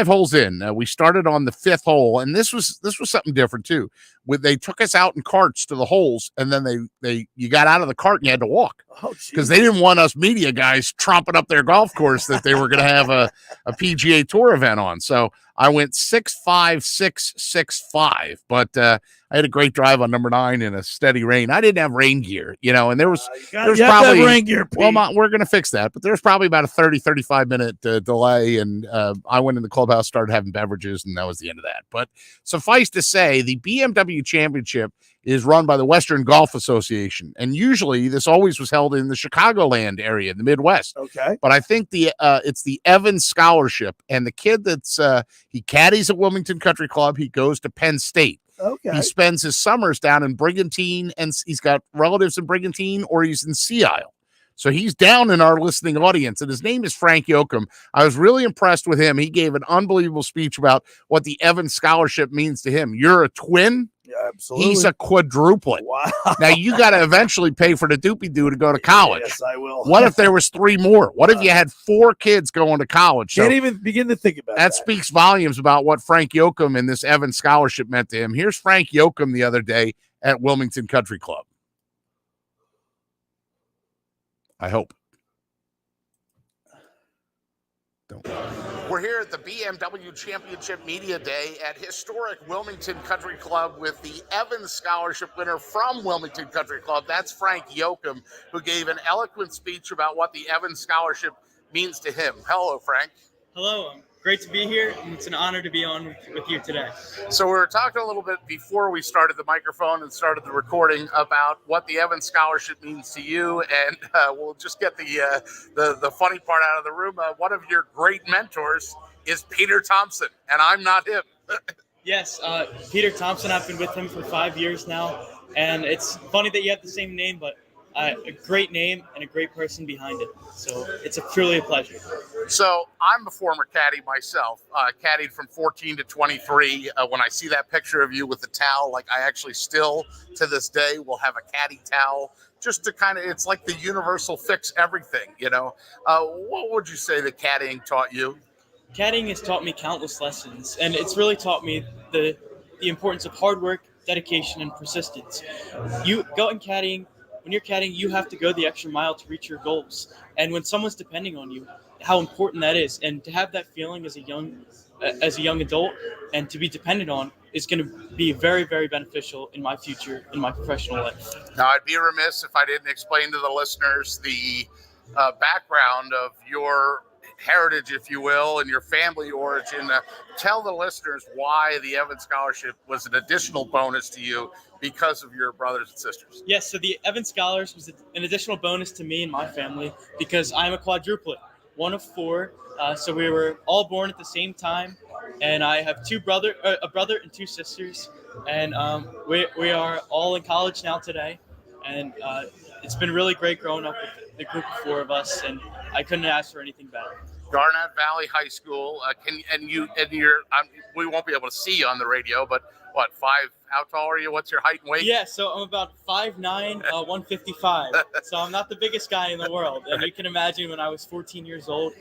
holes in. We started on the 5th hole, and this was something different too. They took us out in carts to the holes, and then you got out of the cart and you had to walk because they didn't want us media guys tromping up their golf course that they were going to have a PGA Tour event on. So I went 6-5, 6-6-5, but I had a great drive on number 9 in a steady rain. I didn't have rain gear, and there was probably rain gear. Pete. Well, we're going to fix that, but there's probably about a 35 minute delay, and I went in the clubhouse, started having beverages, and that was the end of that. But suffice to say, the BMW Championship is run by the Western Golf Association, and usually this always was held in the Chicagoland area, in the Midwest. Okay, but I think it's the Evans Scholarship, and the kid that's he caddies at Wilmington Country Club. He goes to Penn State. Okay, he spends his summers down in Brigantine, and he's got relatives in Brigantine, or he's in Sea Isle. So he's down in our listening audience, and his name is Frank Yoakum. I was really impressed with him. He gave an unbelievable speech about what the Evans Scholarship means to him. You're a twin? Yeah, absolutely. He's a quadruplet. Wow. Now, you got to eventually pay for the doopy-doo to go to college. Yes, I will. What if there was 3 more? What if you had 4 kids going to college? Can't even begin to think about that. That speaks volumes about what Frank Yoakum and this Evans Scholarship meant to him. Here's Frank Yoakum the other day at Wilmington Country Club. I hope. We're here at the BMW Championship Media Day at historic Wilmington Country Club with the Evans Scholarship winner from Wilmington Country Club. That's Frank Yoakum, who gave an eloquent speech about what the Evans Scholarship means to him. Hello, Frank. Hello. Great to be here, and it's an honor to be on with you today. So we were talking a little bit before we started the microphone and started the recording about what the Evans Scholarship means to you, and we'll just get the funny part out of the room. One of your great mentors is Peter Thompson, and I'm not him. Yes, Peter Thompson. I've been with him for 5 years now, and it's funny that you have the same name, but a great name and a great person behind it. So it's truly a pleasure. So I'm a former caddy myself, caddied from 14 to 23. When I see that picture of you with the towel, like I actually still to this day will have a caddy towel just to kind of, it's like the universal fix everything, What would you say that caddying taught you? Caddying has taught me countless lessons, and it's really taught me the importance of hard work, dedication, and persistence. You go in caddying. When you're caddying, you have to go the extra mile to reach your goals. And when someone's depending on you, how important that is. And to have that feeling as a young adult and to be dependent on is going to be very, very beneficial in my future, in my professional life. Now, I'd be remiss if I didn't explain to the listeners the background of your heritage, if you will, and your family origin. Tell the listeners why the Evans Scholarship was an additional bonus to you because of your brothers and sisters. Yes, so the Evans Scholars was an additional bonus to me and my family because I'm a quadruplet, one of four. So we were all born at the same time, and I have a brother and two sisters, and we are all in college now today, and it's been really great growing up with the group of four of us, and I couldn't ask for anything better. Garnett Valley High School. We won't be able to see you on the radio, but what, how tall are you? What's your height and weight? Yeah, so I'm about 5'9", 155. So I'm not the biggest guy in the world. And you can imagine when I was 14 years old,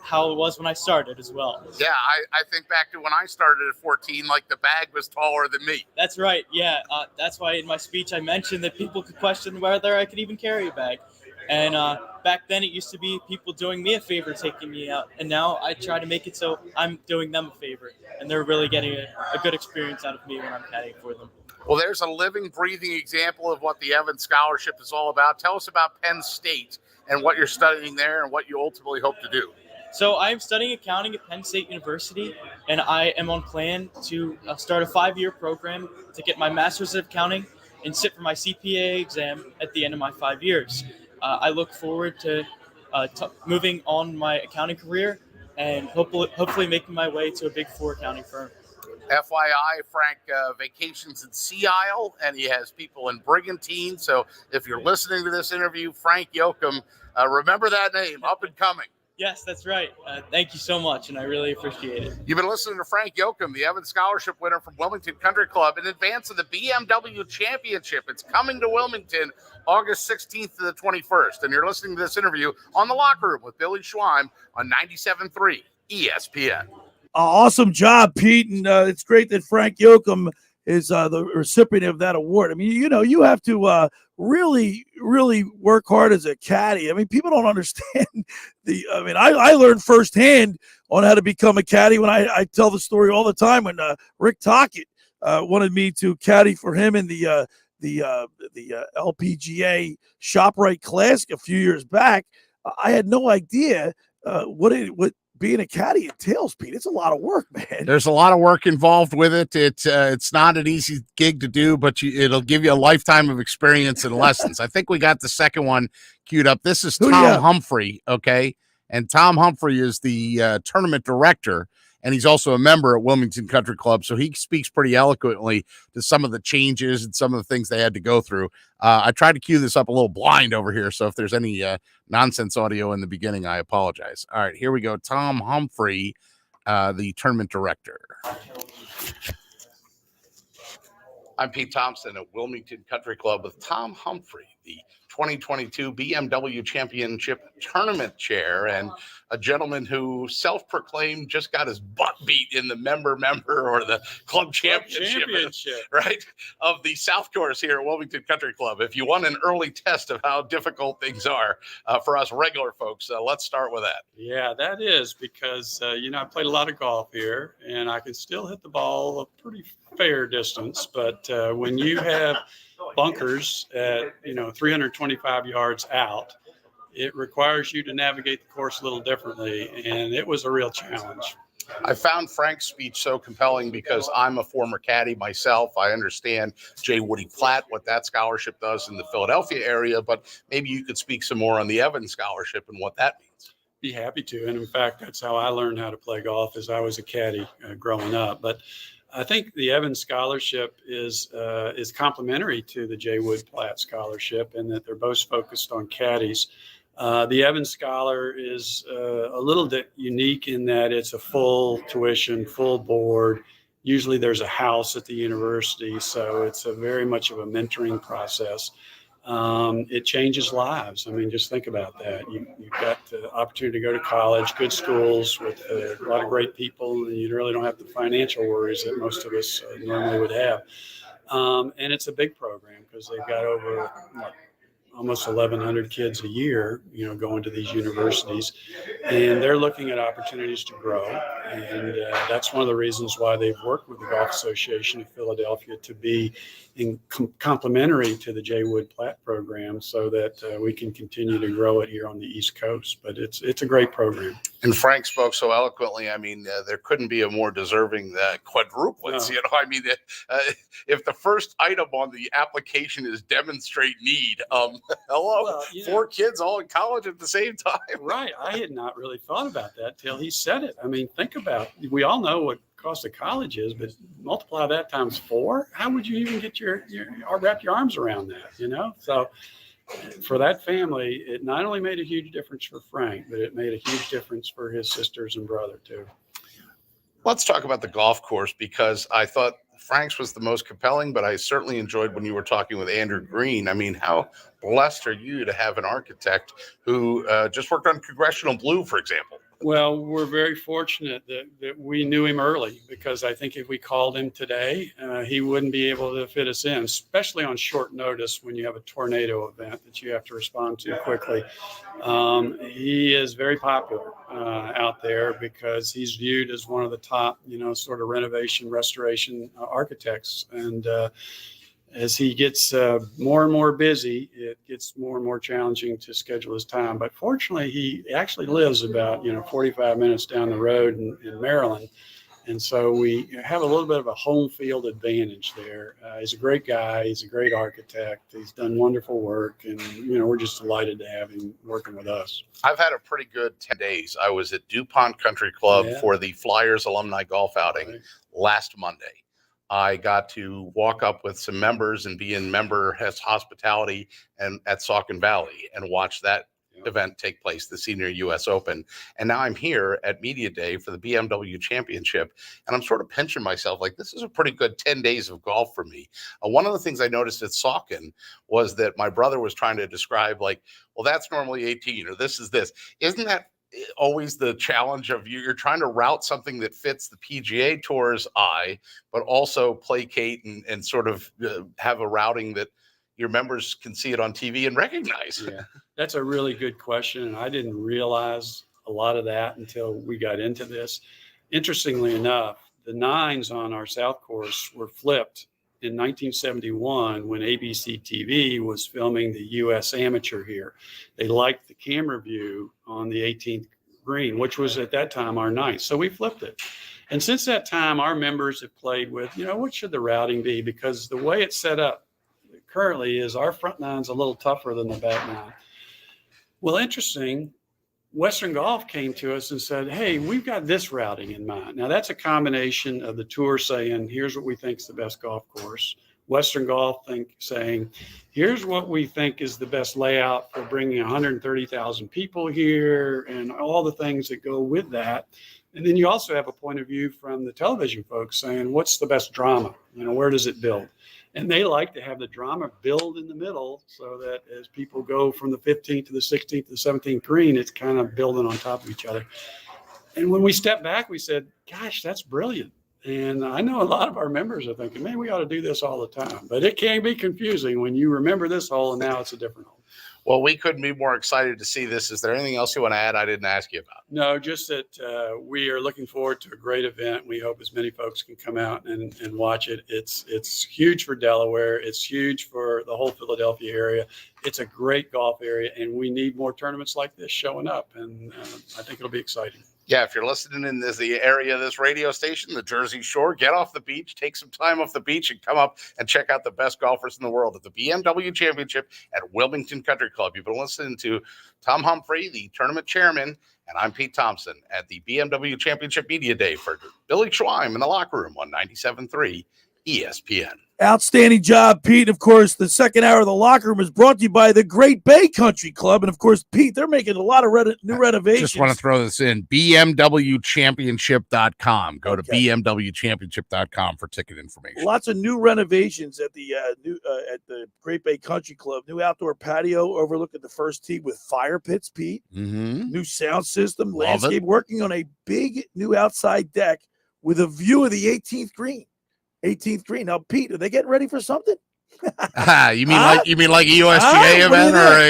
how it was when I started as well. Yeah, I think back to when I started at 14, like the bag was taller than me. That's right, yeah. That's why in my speech I mentioned that people could question whether I could even carry a bag. And back then it used to be people doing me a favor, taking me out. And now I try to make it so I'm doing them a favor. And they're really getting a good experience out of me when I'm caddying for them. Well, there's a living, breathing example of what the Evans Scholarship is all about. Tell us about Penn State and what you're studying there and what you ultimately hope to do. So I'm studying accounting at Penn State University, and I am on plan to start a 5-year program to get my master's of accounting and sit for my CPA exam at the end of my 5 years. I look forward to moving on my accounting career and hopefully making my way to a Big Four accounting firm. FYI, Frank vacations in Sea Isle, and he has people in Brigantine. So if you're listening to this interview, Frank Yoakum, remember that name, up and coming. Yes, that's right. Thank you so much, and I really appreciate it. You've been listening to Frank Yoakum, the Evans Scholarship winner from Wilmington Country Club, in advance of the BMW Championship. It's coming to Wilmington August 16th to the 21st, and you're listening to this interview on The Locker Room with Billy Schweim on 97.3 ESPN. Awesome job, Pete, and it's great that Frank Yoakum is the recipient of that award. I mean, you have to really, really work hard as a caddy. I mean, people don't understand I learned firsthand on how to become a caddy when I tell the story all the time when Rick Tockett wanted me to caddy for him in the LPGA ShopRite Classic a few years back. I had no idea what being a caddy entails, Pete. It's a lot of work, man. There's a lot of work involved with it. It's not an easy gig to do, but it'll give you a lifetime of experience and lessons. I think we got the second one queued up. This is Tom Humphrey, okay? And Tom Humphrey is the tournament director, and he's also a member at Wilmington Country Club, so he speaks pretty eloquently to some of the changes and some of the things they had to go through. I tried to cue this up a little blind over here, so if there's any nonsense audio in the beginning, I apologize. All right, here we go. Tom Humphrey, the tournament director. I'm Pete Thompson at Wilmington Country Club with Tom Humphrey, the 2022 BMW Championship Tournament Chair, and a gentleman who self-proclaimed just got his butt beat in the member or the club championship, right, of the South Course here at Wilmington Country Club. If you want an early test of how difficult things are for us regular folks, let's start with that. Yeah, that is because, I played a lot of golf here, and I can still hit the ball a pretty fair distance, but when you have bunkers at 325 yards out, it requires you to navigate the course a little differently, and it was a real challenge. I found Frank's speech so compelling because I'm a former caddy myself. I understand Jay Woody Platt, what that scholarship does in the Philadelphia area, but maybe you could speak some more on the Evans Scholarship and what that means. Be happy to, and in fact, that's how I learned how to play golf, as I was a caddy growing up. But I think the Evans Scholarship is complementary to the Jay Wood Platt Scholarship in that they're both focused on caddies. The Evans Scholar is a little bit unique in that it's a full tuition, full board. Usually there's a house at the university, so it's a very much of a mentoring process. It changes lives. I mean, just think about that. You've got the opportunity to go to college, good schools with a lot of great people, and you really don't have the financial worries that most of us normally would have. And it's a big program because they've got over almost 1,100 kids a year, going to these universities, and they're looking at opportunities to grow. And that's one of the reasons why they've worked with the Golf Association of Philadelphia to be complementary to the Jay Wood Platt program, so that we can continue to grow it here on the East Coast. But it's a great program. And Frank spoke so eloquently. I mean, there couldn't be a more deserving quadruplets. No. You know, I mean, if the first item on the application is demonstrate need, hello, Well, 4 kids all in college at the same time. Right. I had not really thought about that till he said it. I mean, think about it. We all know what cost of college is, but multiply that times 4. How would you even get or wrap your arms around that? You know, so for that family, it not only made a huge difference for Frank, but it made a huge difference for his sisters and brother too. Let's talk about the golf course, because I thought Frank's was the most compelling, but I certainly enjoyed when you were talking with Andrew Greene. I mean, how blessed are you to have an architect who just worked on Congressional Blue, for example? Well, we're very fortunate that we knew him early, because I think if we called him today, he wouldn't be able to fit us in, especially on short notice when you have a tornado event that you have to respond to quickly. He is very popular out there because he's viewed as one of the top, sort of renovation, restoration architects. And as he gets more and more busy, it gets more and more challenging to schedule his time. But fortunately, he actually lives about 45 minutes down the road in Maryland. And so we have a little bit of a home field advantage there. He's a great guy. He's a great architect. He's done wonderful work. And, we're just delighted to have him working with us. I've had a pretty good 10 days. I was at DuPont Country Club for the Flyers alumni golf outing last Monday. I got to walk up with some members and be in member hospitality and at Saucon Valley and watch that event take place, the Senior U.S. Open. And now I'm here at Media Day for the BMW Championship, and I'm sort of pinching myself like this is a pretty good 10 days of golf for me. One of the things I noticed at Saucon was that my brother was trying to describe like, well, that's normally 18 or this is this. Isn't that always the challenge of you're trying to route something that fits the PGA Tour's eye, but also placate and sort of have a routing that your members can see it on TV and recognize? Yeah, that's a really good question. And I didn't realize a lot of that until we got into this. Interestingly enough, the 9s on our South course were flipped in 1971 when ABC TV was filming the U.S. Amateur here. They liked the camera view on the 18th green, which was at that time our 9th. So we flipped it. And since that time, our members have played with, what should the routing be? Because the way it's set up currently is our front 9's a little tougher than the back 9. Well, interesting. Western Golf came to us and said, hey, we've got this routing in mind. Now, that's a combination of the tour saying, here's what we think is the best golf course. Western Golf saying, here's what we think is the best layout for bringing 130,000 people here and all the things that go with that. And then you also have a point of view from the television folks saying, what's the best drama? Where does it build? And they like to have the drama build in the middle so that as people go from the 15th to the 16th to the 17th green, it's kind of building on top of each other. And when we stepped back, we said, gosh, that's brilliant. And I know a lot of our members are thinking, man, we ought to do this all the time. But it can be confusing when you remember this hole and now it's a different hole. Well, we couldn't be more excited to see this. Is there anything else you want to add I didn't ask you about? No, just that we are looking forward to a great event. We hope as many folks can come out and watch it. It's huge for Delaware. It's huge for the whole Philadelphia area. It's a great golf area, and we need more tournaments like this showing up, and I think it'll be exciting. Yeah, if you're listening in the area of this radio station, the Jersey Shore, get off the beach, take some time off the beach, and come up and check out the best golfers in the world at the BMW Championship at Wilmington Country Club. You've been listening to Tom Humphrey, the tournament chairman, and I'm Pete Thompson at the BMW Championship Media Day for Billy Schweim in the locker room on 97.3 ESPN. Outstanding job, Pete. And of course, the second hour of the locker room is brought to you by the Great Bay Country Club. And of course, Pete, they're making a lot of new renovations. Just want to throw this in. BMWchampionship.com. Go to BMWchampionship.com for ticket information. Lots of new renovations at the Great Bay Country Club. New outdoor patio overlooking the first tee with fire pits, Pete. Mm-hmm. New sound system, Love landscape, it. Working on a big new outside deck with a view of the 18th green. 18th green. Now, Pete, are they getting ready for something? You mean like a USGA event or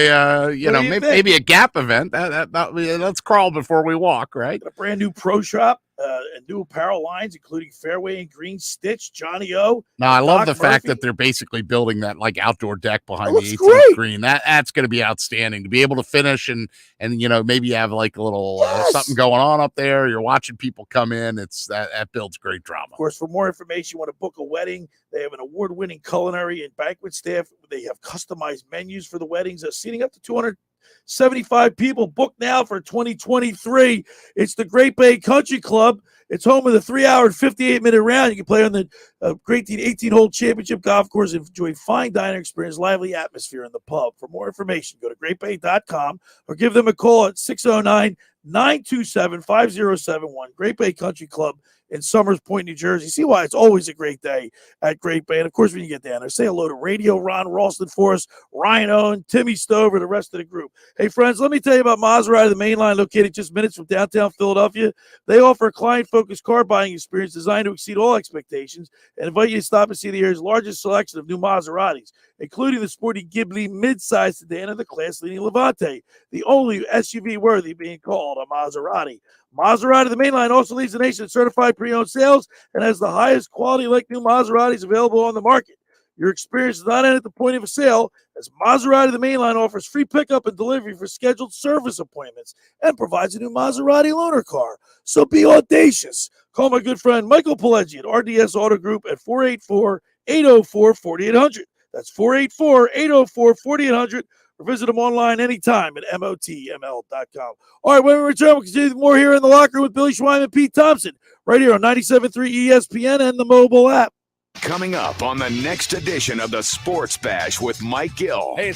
a maybe a Gap event? Let's crawl before we walk, right? A brand new pro shop. and new apparel lines, including Fairway and Green Stitch, Johnny O. No, I love the fact Murphy. that they're basically building that like outdoor deck behind looks the 18th great. green. That's going to be outstanding to be able to finish and maybe have like a little something going on up there. You're watching people come in. It's that builds great drama. Of course, for more information, you want to book a wedding, they have an award-winning culinary and banquet staff. They have customized menus for the weddings, seating up to 275 people. Book now for 2023. It's the Great Bay Country Club. It's home of the 3-hour and 58-minute round. You can play on the Great 18-hole championship golf course and enjoy fine dining experience, lively atmosphere in the pub. For more information, go to greatbay.com or give them a call at 609-927-5071. Great Bay Country Club in Summers Point, New Jersey. See why it's always a great day at Great Bay. And, of course, when you get down there, say hello to Radio Ron Ralston for us, Ryan Owen, Timmy Stover, the rest of the group. Hey, friends, let me tell you about Maserati, the main line located just minutes from downtown Philadelphia. They offer a client-focused car buying experience designed to exceed all expectations and invite you to stop and see the area's largest selection of new Maseratis, including the sporty Ghibli mid-size sedan and the class-leading Levante, the only SUV worthy being called a Maserati. Maserati, the main line, also leads the nation in certified pre-owned sales and has the highest quality like new Maseratis available on the market. Your experience is not end at the point of a sale, as Maserati, the main line, offers free pickup and delivery for scheduled service appointments and provides a new Maserati loaner car. So be audacious. Call my good friend Michael Pileggi at RDS Auto Group at 484-804-4800. That's 484-804-4800. Or visit them online anytime at motml.com. All right, when we return, we'll continue more here in the locker room with Billy Schwein and Pete Thompson, right here on 97.3 ESPN and the mobile app. Coming up on the next edition of the Sports Bash with Mike Gill. Hey,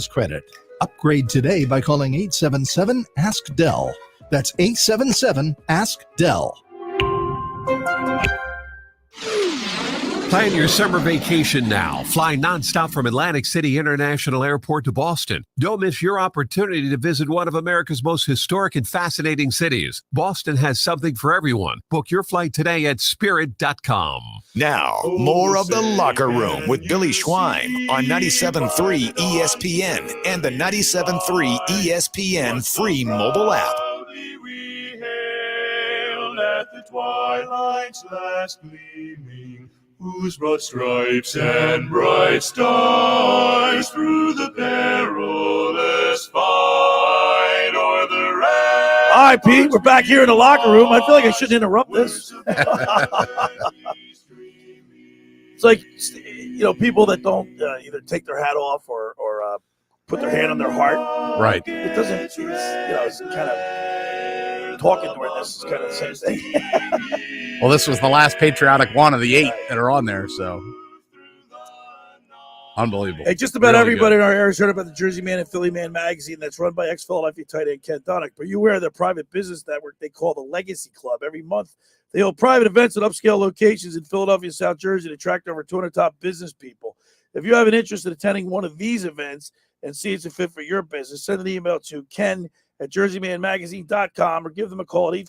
Business Credit. Upgrade today by calling 877-ASK-DELL. That's 877-ASK-DELL. Plan your summer vacation now. Fly nonstop from Atlantic City International Airport to Boston. Don't miss your opportunity to visit one of America's most historic and fascinating cities. Boston has something for everyone. Book your flight today at spirit.com. Now, more of The Locker Room with Billy Schwein on 97.3 ESPN and the 97.3 ESPN free mobile app. We hailed at the twilight's last gleaming, whose broad stripes and bright stars through the perilous fight o'er the red. All right, Pete, we're back here in the locker room. I feel like I shouldn't interrupt this. It's like, people that don't either take their hat off or put their hand on their heart. Right. It doesn't, it's kind of talking during this is kind of the same thing. Well, this was the last patriotic one of the 8 that are on there, so unbelievable. Hey, just about Really everybody good. in our area has heard about the Jersey Man and Philly Man magazine that's run by ex-Philadelphia tight end Ken Donick. But you aware of their private business network they call the Legacy Club. Every month, they hold private events at upscale locations in Philadelphia, South Jersey to attract over 200 top business people. If you have an interest in attending one of these events and see it's a fit for your business, send an email to ken@jerseymanmagazine.com or give them a call at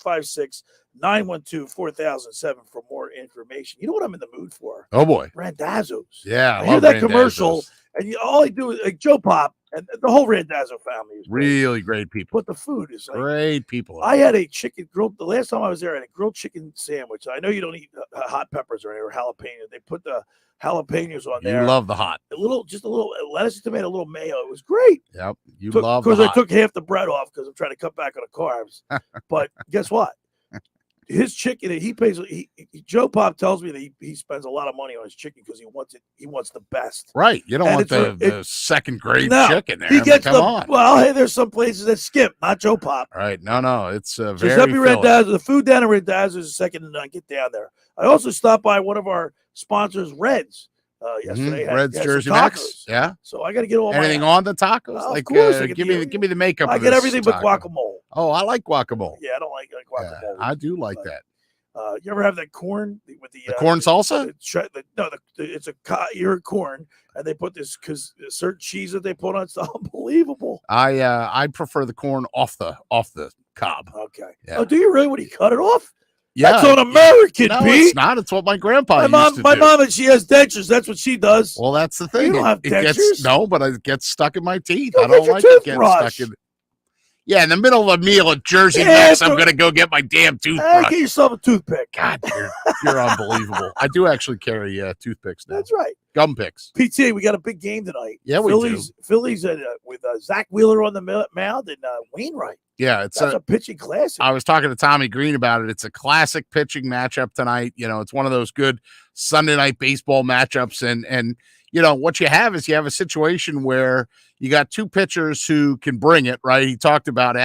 856-912-4007 for more information. You know what I'm in the mood for? Oh, boy. Randazzo's. Yeah, I hear that commercial, and all I do is like Joe Pop and the whole Randazzo family is great. Really great people. But the food is like Great people. I had a chicken grilled. The last time I was there, I had a grilled chicken sandwich. I know you don't eat hot peppers or jalapenos. They put the jalapenos on there. You love the hot. Just a little lettuce, tomato, a little mayo. It was great. Yep. You love the Because I hot. took half the bread off because I'm trying to cut back on the carbs. But guess what? His chicken, he pays. Joe Pop tells me that he spends a lot of money on his chicken because he wants it. He wants the best. Right. You don't And want the second grade chicken there. He gets come on. Well, hey, there's some places that skip, not Joe Pop. All right. No. It's very Giuseppe filling. Randazzo. The food down at Randazzo is second to none. Get down there. I also stopped by one of our sponsors, Reds, yesterday. Red's had Jersey some Max. tacos. Yeah. So I got to get all Anything my on the tacos? Of Like, course, I give me the makeup. I of get this everything but taco. guacamole. Oh, I like guacamole. Yeah, I don't like guacamole. Yeah, I do like that. You ever have that corn with the corn salsa? It's a ear corn, and they put this certain cheese that they put on. It's unbelievable. I prefer the corn off the cob. Okay. Yeah. Oh, do you really? When you cut it off? Yeah, That's un-American, No, Pete. it's not. It's what my grandpa used to my do. mom, and she has dentures. That's what she does. Well, that's the thing. You don't have it gets dentures? but it gets stuck in my teeth. Go I get don't your like it getting toothbrush. stuck in. Yeah, in the middle of a meal at Jersey Yeah, Max, I'm but- going to go get my damn toothbrush. Get yourself a toothpick. God, you're unbelievable. I do actually carry toothpicks now. That's right. Gum picks. PT, we got a big game tonight. Yeah, we do. Phillies with Zach Wheeler on the mound and Wainwright. Yeah, it's That's a pitching classic. I was talking to Tommy Greene about it. It's a classic pitching matchup tonight. It's one of those good Sunday night baseball matchups. And what you have is a situation where you got two pitchers who can bring it, right? He talked about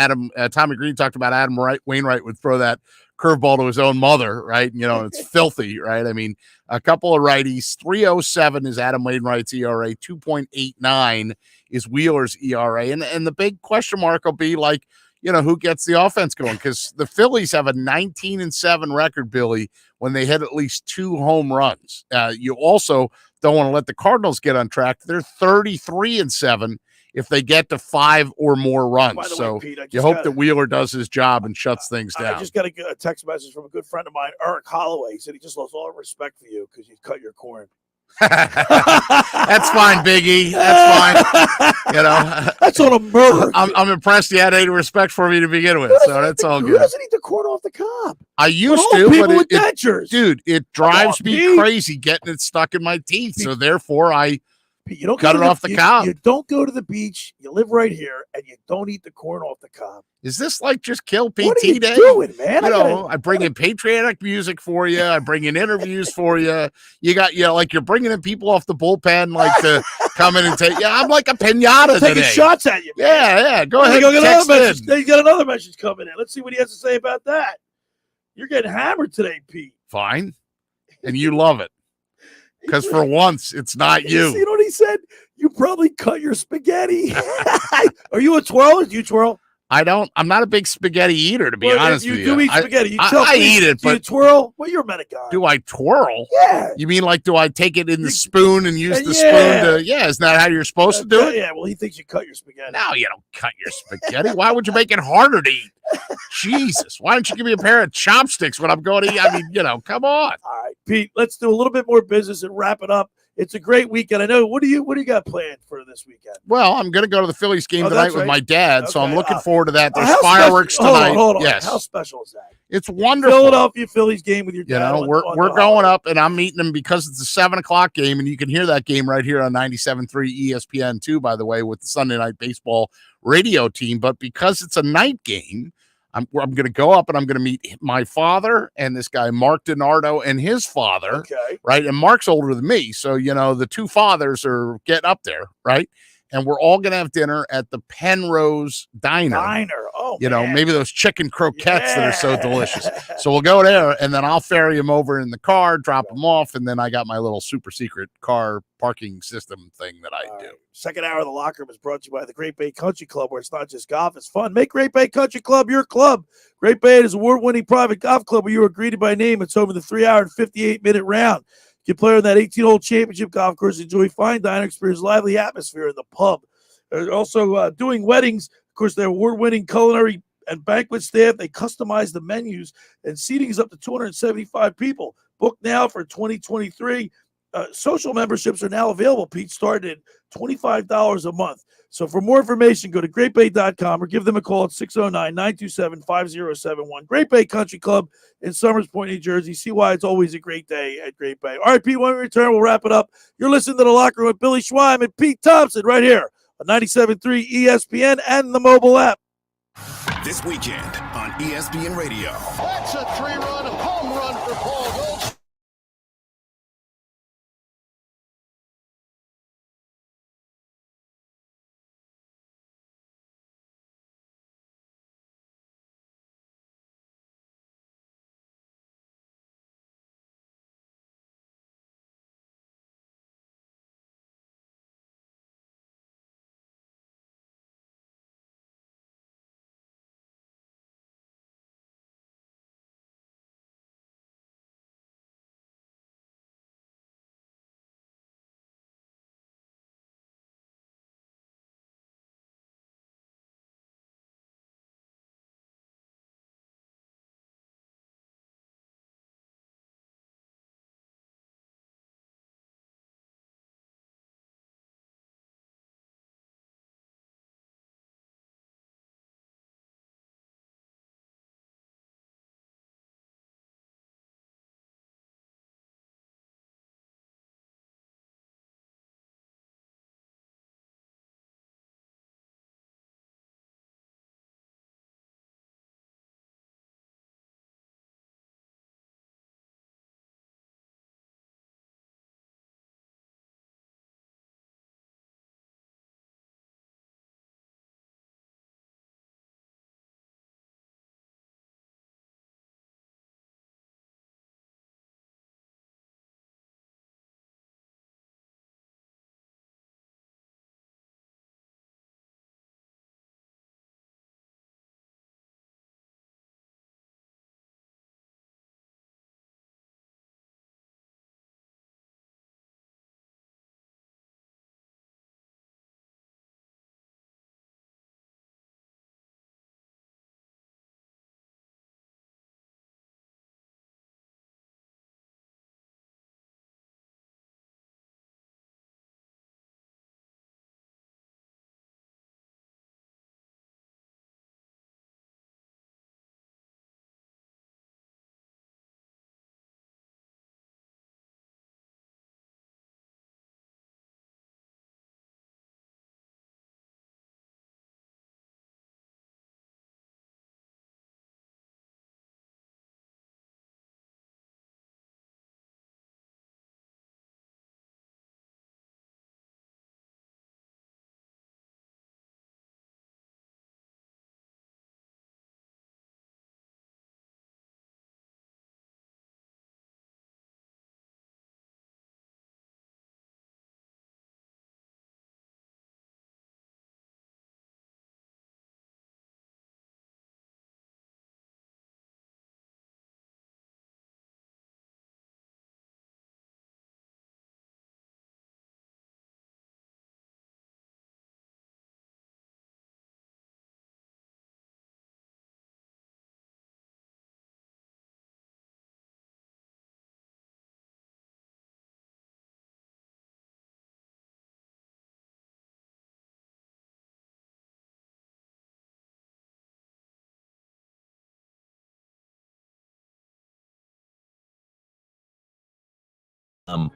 Tommy Greene talked about Adam Wainwright would throw that curveball to his own mother, right? It's filthy, right? I mean, a couple of righties, 3.07 is Adam Wainwright's ERA, 2.89 is Wheeler's ERA. And the big question mark will be like, who gets the offense going? Because the Phillies have a 19-7 record, Billy, when they hit at least 2 home runs. You also don't want to let the Cardinals get on track. They're 33-7 if they get to 5 or more runs. By the way, So Pete, I you just hope got that Wheeler does his job and shuts things down. I just got a text message from a good friend of mine, Eric Holloway. He said he just lost all respect for you because you cut your corn. That's fine, Biggie. That's fine. That's on a murder. I'm impressed you had any respect for me to begin with, so that's all Who good. doesn't eat the corn off the cob? I used All to, people but with dentures. dude, it drives me Pete. crazy getting it stuck in my teeth. So therefore, I You don't cut go it to off the cob. You don't go to the beach. You live right here, and you don't eat the corn off the cob. Is this like just kill PT What are you day? doing, man? I bring in patriotic music for you. I bring in interviews for you. You got, like you're bringing in people off the bullpen, like to come in and take. Yeah, I'm like a pinata Taking today. shots at you, man. Yeah. Go ahead. Go get Text another message. in. You got another message coming in. Let's see what he has to say about that. You're getting hammered today, Pete. Fine, and you love it. because for once it's not You you. know what he said? You probably cut your spaghetti. Are you a twirler? Do you twirl? I'm not a big spaghetti eater, to be Well, honest you with do you. eat spaghetti. You I eat it, do you but twirl? Well, you're a Medicaid. do I twirl? Yeah. You mean like, do I take it in the spoon and use the spoon to, isn't that how you're supposed to do it? Yeah, well, he thinks you cut your spaghetti. No, you don't cut your spaghetti. Why would you make it harder to eat? Jesus, why don't you give me a pair of chopsticks when I'm going to eat? I mean, come on. All right, Pete, let's do a little bit more business and wrap it up. It's a great weekend. I know. What do you got planned for this weekend? Well, I'm going to go to the Phillies game tonight with my dad, so I'm looking forward to that. There's fireworks tonight. Hold on. Yes. How special is that? It's wonderful. Philadelphia Phillies game with your dad. We're going up, and I'm meeting him because it's a 7:00 game, and you can hear that game right here on 97.3 ESPN too, by the way, with the Sunday Night Baseball radio team. But because it's a night game, I'm going to go up and I'm going to meet my father and this guy, Mark DiNardo, and his father. Okay. Right. And Mark's older than me. So, the two fathers are getting up there. Right. And we're all going to have dinner at the Penrose Diner. Oh, maybe those chicken croquettes that are so delicious. So we'll go there, and then I'll ferry him over in the car, drop him off, and then I got my little super secret car parking system thing that I do. Second hour of the Locker Room is brought to you by the Great Bay Country Club, where it's not just golf, it's fun. Make Great Bay Country Club your club. Great Bay is an award-winning private golf club where you are greeted by name. It's over the 3-hour and 58-minute round. You can play on that 18-hole championship golf course, enjoy fine dining experience, lively atmosphere in the pub. They're also doing weddings. Of course, their award-winning culinary and banquet staff. They customize the menus, and seating is up to 275 people. Book now for 2023. Social memberships are now available, Pete, starting at $25 a month. So for more information, go to greatbay.com or give them a call at 609-927-5071. Great Bay Country Club in Summers Point, New Jersey. See why it's always a great day at Great Bay. All right, Pete, when we return, we'll wrap it up. You're listening to The Locker Room with Billy Schweim and Pete Thompson right here on 97.3 ESPN and the mobile app. This weekend on ESPN Radio. That's a 3-run home run for Paul Goldschmidt.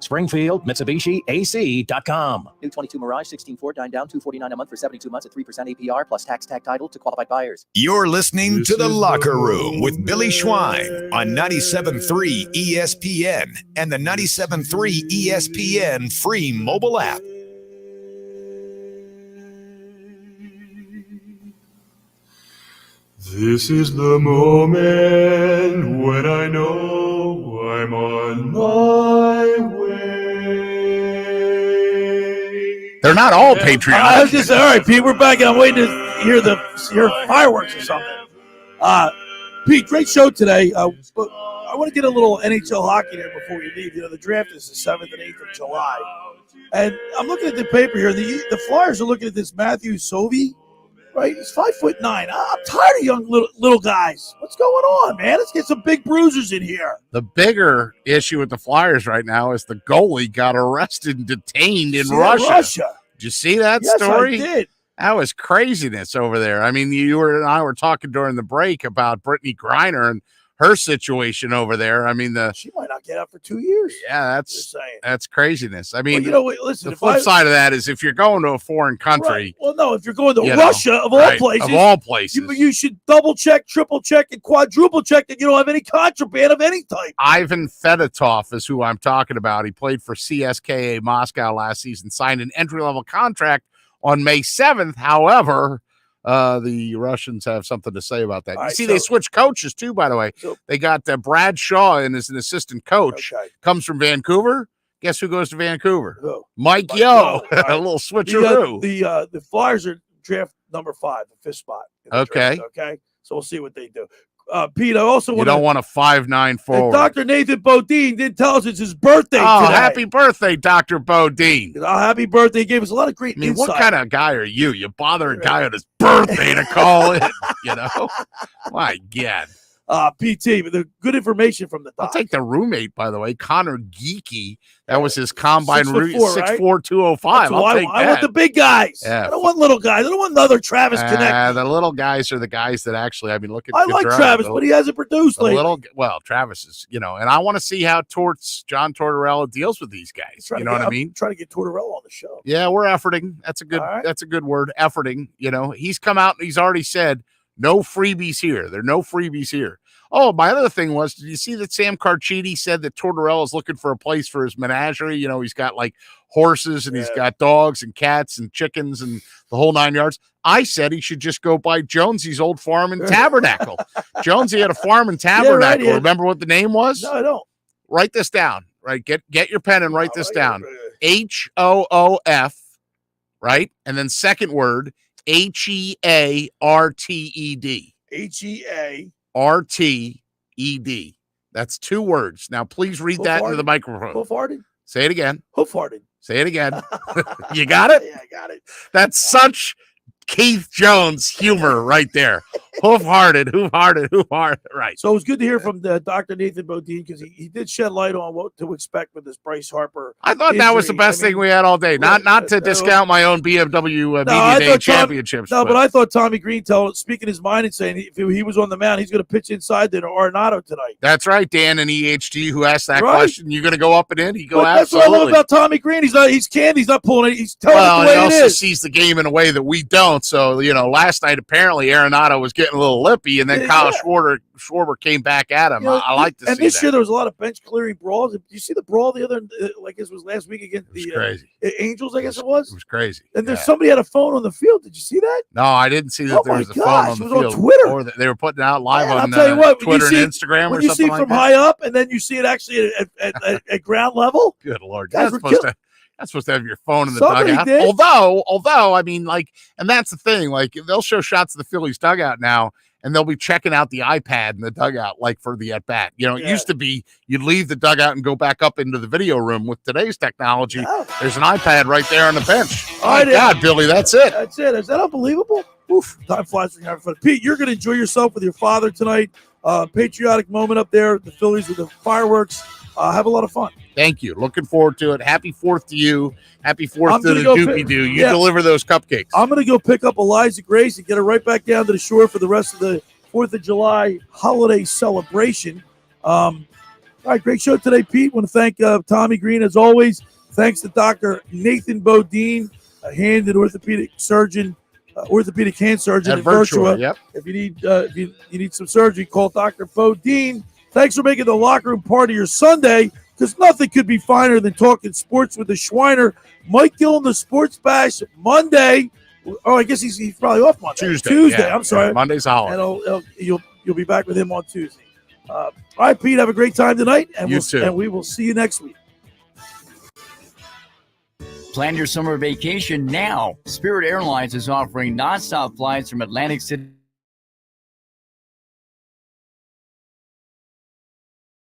Springfield, Mitsubishi, AC.com. New 22 Mirage, 16 Ford, 9 down, $249 a month for 72 months at 3% APR plus tax tag title to qualified buyers. You're listening to The Locker Room with Billy Schwein on 97.3 ESPN and the 97.3 ESPN free mobile app. This is the moment when I know I'm on my way. They're not all patriotic. I was just saying, all right, Pete, we're back. I'm waiting to hear fireworks or something. Pete, great show today. But I want to get a little NHL hockey there before we leave. You know, the draft is the 7th and 8th of July. And I'm looking at the paper here. The Flyers are looking at this Matthew Sovey. Right, he's 5'9". I'm tired of young little guys. What's going on, man? Let's get some big bruisers in here. The bigger issue with the Flyers right now is the goalie got arrested and detained in Russia. Did you see that story? Yes, I did. That was craziness over there. I mean, you and I were talking during the break about Brittany Griner and her situation over there. I mean, she might not get out for 2 years. Yeah, that's craziness. I mean, listen. The flip side of that is if you're going to a foreign country. Right. Well, no, if you're going to Russia, of all places, you should double check, triple check, and quadruple check that you don't have any contraband of any type. Ivan Fedotov is who I'm talking about. He played for CSKA Moscow last season, signed an entry-level contract on May 7th. However, the Russians have something to say about that. They switched coaches too, by the way. They got Brad Shaw in as an assistant coach. Okay. Comes from Vancouver. Guess who goes to Vancouver? Who? Mike Yeo. A little switcheroo. The Flyers are draft number 5, the 5th spot. Okay. Draft, okay. So we'll see what they do. Pete, I also don't want a 5'9" forward. Dr. Nathan Bodin did tell us it's his birthday today. Happy birthday, Dr. Bodin. Happy birthday. He gave us a lot of great insight. What kind of guy are you? You bother a guy on his birthday to call in, you know? My God. PT, but the good information from the doc. I'll take the roommate, by the way, Connor Geeky. That was his combine 6'4", 205. I'll take that. I want the big guys. Yeah. I don't want little guys. I don't want another Travis Connect. The little guys are the guys that actually, I mean, look at I like Travis, but he hasn't produced lately. Travis is, and I want to see how John Tortorella deals with these guys. You know what I mean? I'm trying to get Tortorella on the show. Yeah, we're efforting. That's a good word. Efforting. He's come out and he's already said no freebies here. There are no freebies here. Oh, my other thing was, did you see that Sam Carchidi said that Tortorella is looking for a place for his menagerie? He's got like horses and he's got dogs and cats and chickens and the whole 9 yards. I said he should just go by Jonesy's old farm and tabernacle. Jonesy had a farm and tabernacle. Yeah, right, Remember what the name was? No, I don't. Write this down, right? Get your pen and write this down. HOOF, right? And then second word, HEARTED. HEA. RTED. That's 2 words. Now, please read that into the microphone. Hoof-hearted. Say it again. Hoof-hearted. Say it again. You got it? Yeah, I got it. That's such Keith Jones humor right there. Hoof-hearted. Right. So it was good to hear from Dr. Nathan Bodin because he did shed light on what to expect with this Bryce Harper. I thought that was the best thing we had all day. Not to discount my own BMW Media Day championships. But I thought Tommy Greene speaking his mind and saying if he was on the mound, he's going to pitch inside to Arenado tonight. That's right, Dan and EHG who asked that question. You're going to go up and in? He go, that's absolutely. What I love about Tommy Greene. He's canned. He's not pulling it. He's telling it the way he also it is. Sees the game in a way that we don't. So, last night apparently Arenado was getting a little lippy, and then Kyle Schwarber came back at him. I like to see that. And this year there was a lot of bench clearing brawls. Did you see the brawl the other, like this was last week against the crazy. Angels, I guess it was? It was crazy. And there's somebody had a phone on the field. Did you see that? No, I didn't see that there was a phone on the field. On Twitter. Or they were putting it out live on I'll tell you what, Twitter and Instagram or something like that. When you see from high up and then you see it actually at ground level. Good Lord. That's supposed to have your phone in the Somebody dugout. did. Although, I mean, and that's the thing. Like, they'll show shots of the Phillies dugout now, and they'll be checking out the iPad in the dugout, like for the at-bat. It used to be you'd leave the dugout and go back up into the video room. With today's technology, there's an iPad right there on the bench. Oh, my God, Billy, that's it. That's it. Is that unbelievable? Oof, time flies when you're having fun. Pete, you're going to enjoy yourself with your father tonight. Patriotic moment up there, the Phillies with the fireworks. Have a lot of fun. Thank you. Looking forward to it. Happy 4th to you. Happy 4th to the Doopy-Doo. You deliver those cupcakes. I'm going to go pick up Eliza Grace and get her right back down to the shore for the rest of the 4th of July holiday celebration. All right, great show today, Pete. Want to thank Tommy Greene as always. Thanks to Dr. Nathan Bodin, a hand and orthopedic surgeon, orthopedic hand surgeon at Virtua. Yep. If you need you need some surgery, call Dr. Bodin. Thanks for making the locker room part of your Sunday, because nothing could be finer than talking sports with the Schweiner. Mike Gillen, the Sports Bash, Monday. Oh, I guess he's probably off Monday. Tuesday. Yeah. I'm sorry. Yeah, Monday's a holiday. And you'll be back with him on Tuesday. All right, Pete, have a great time tonight, and we will see you next week. Plan your summer vacation now. Spirit Airlines is offering nonstop flights from Atlantic City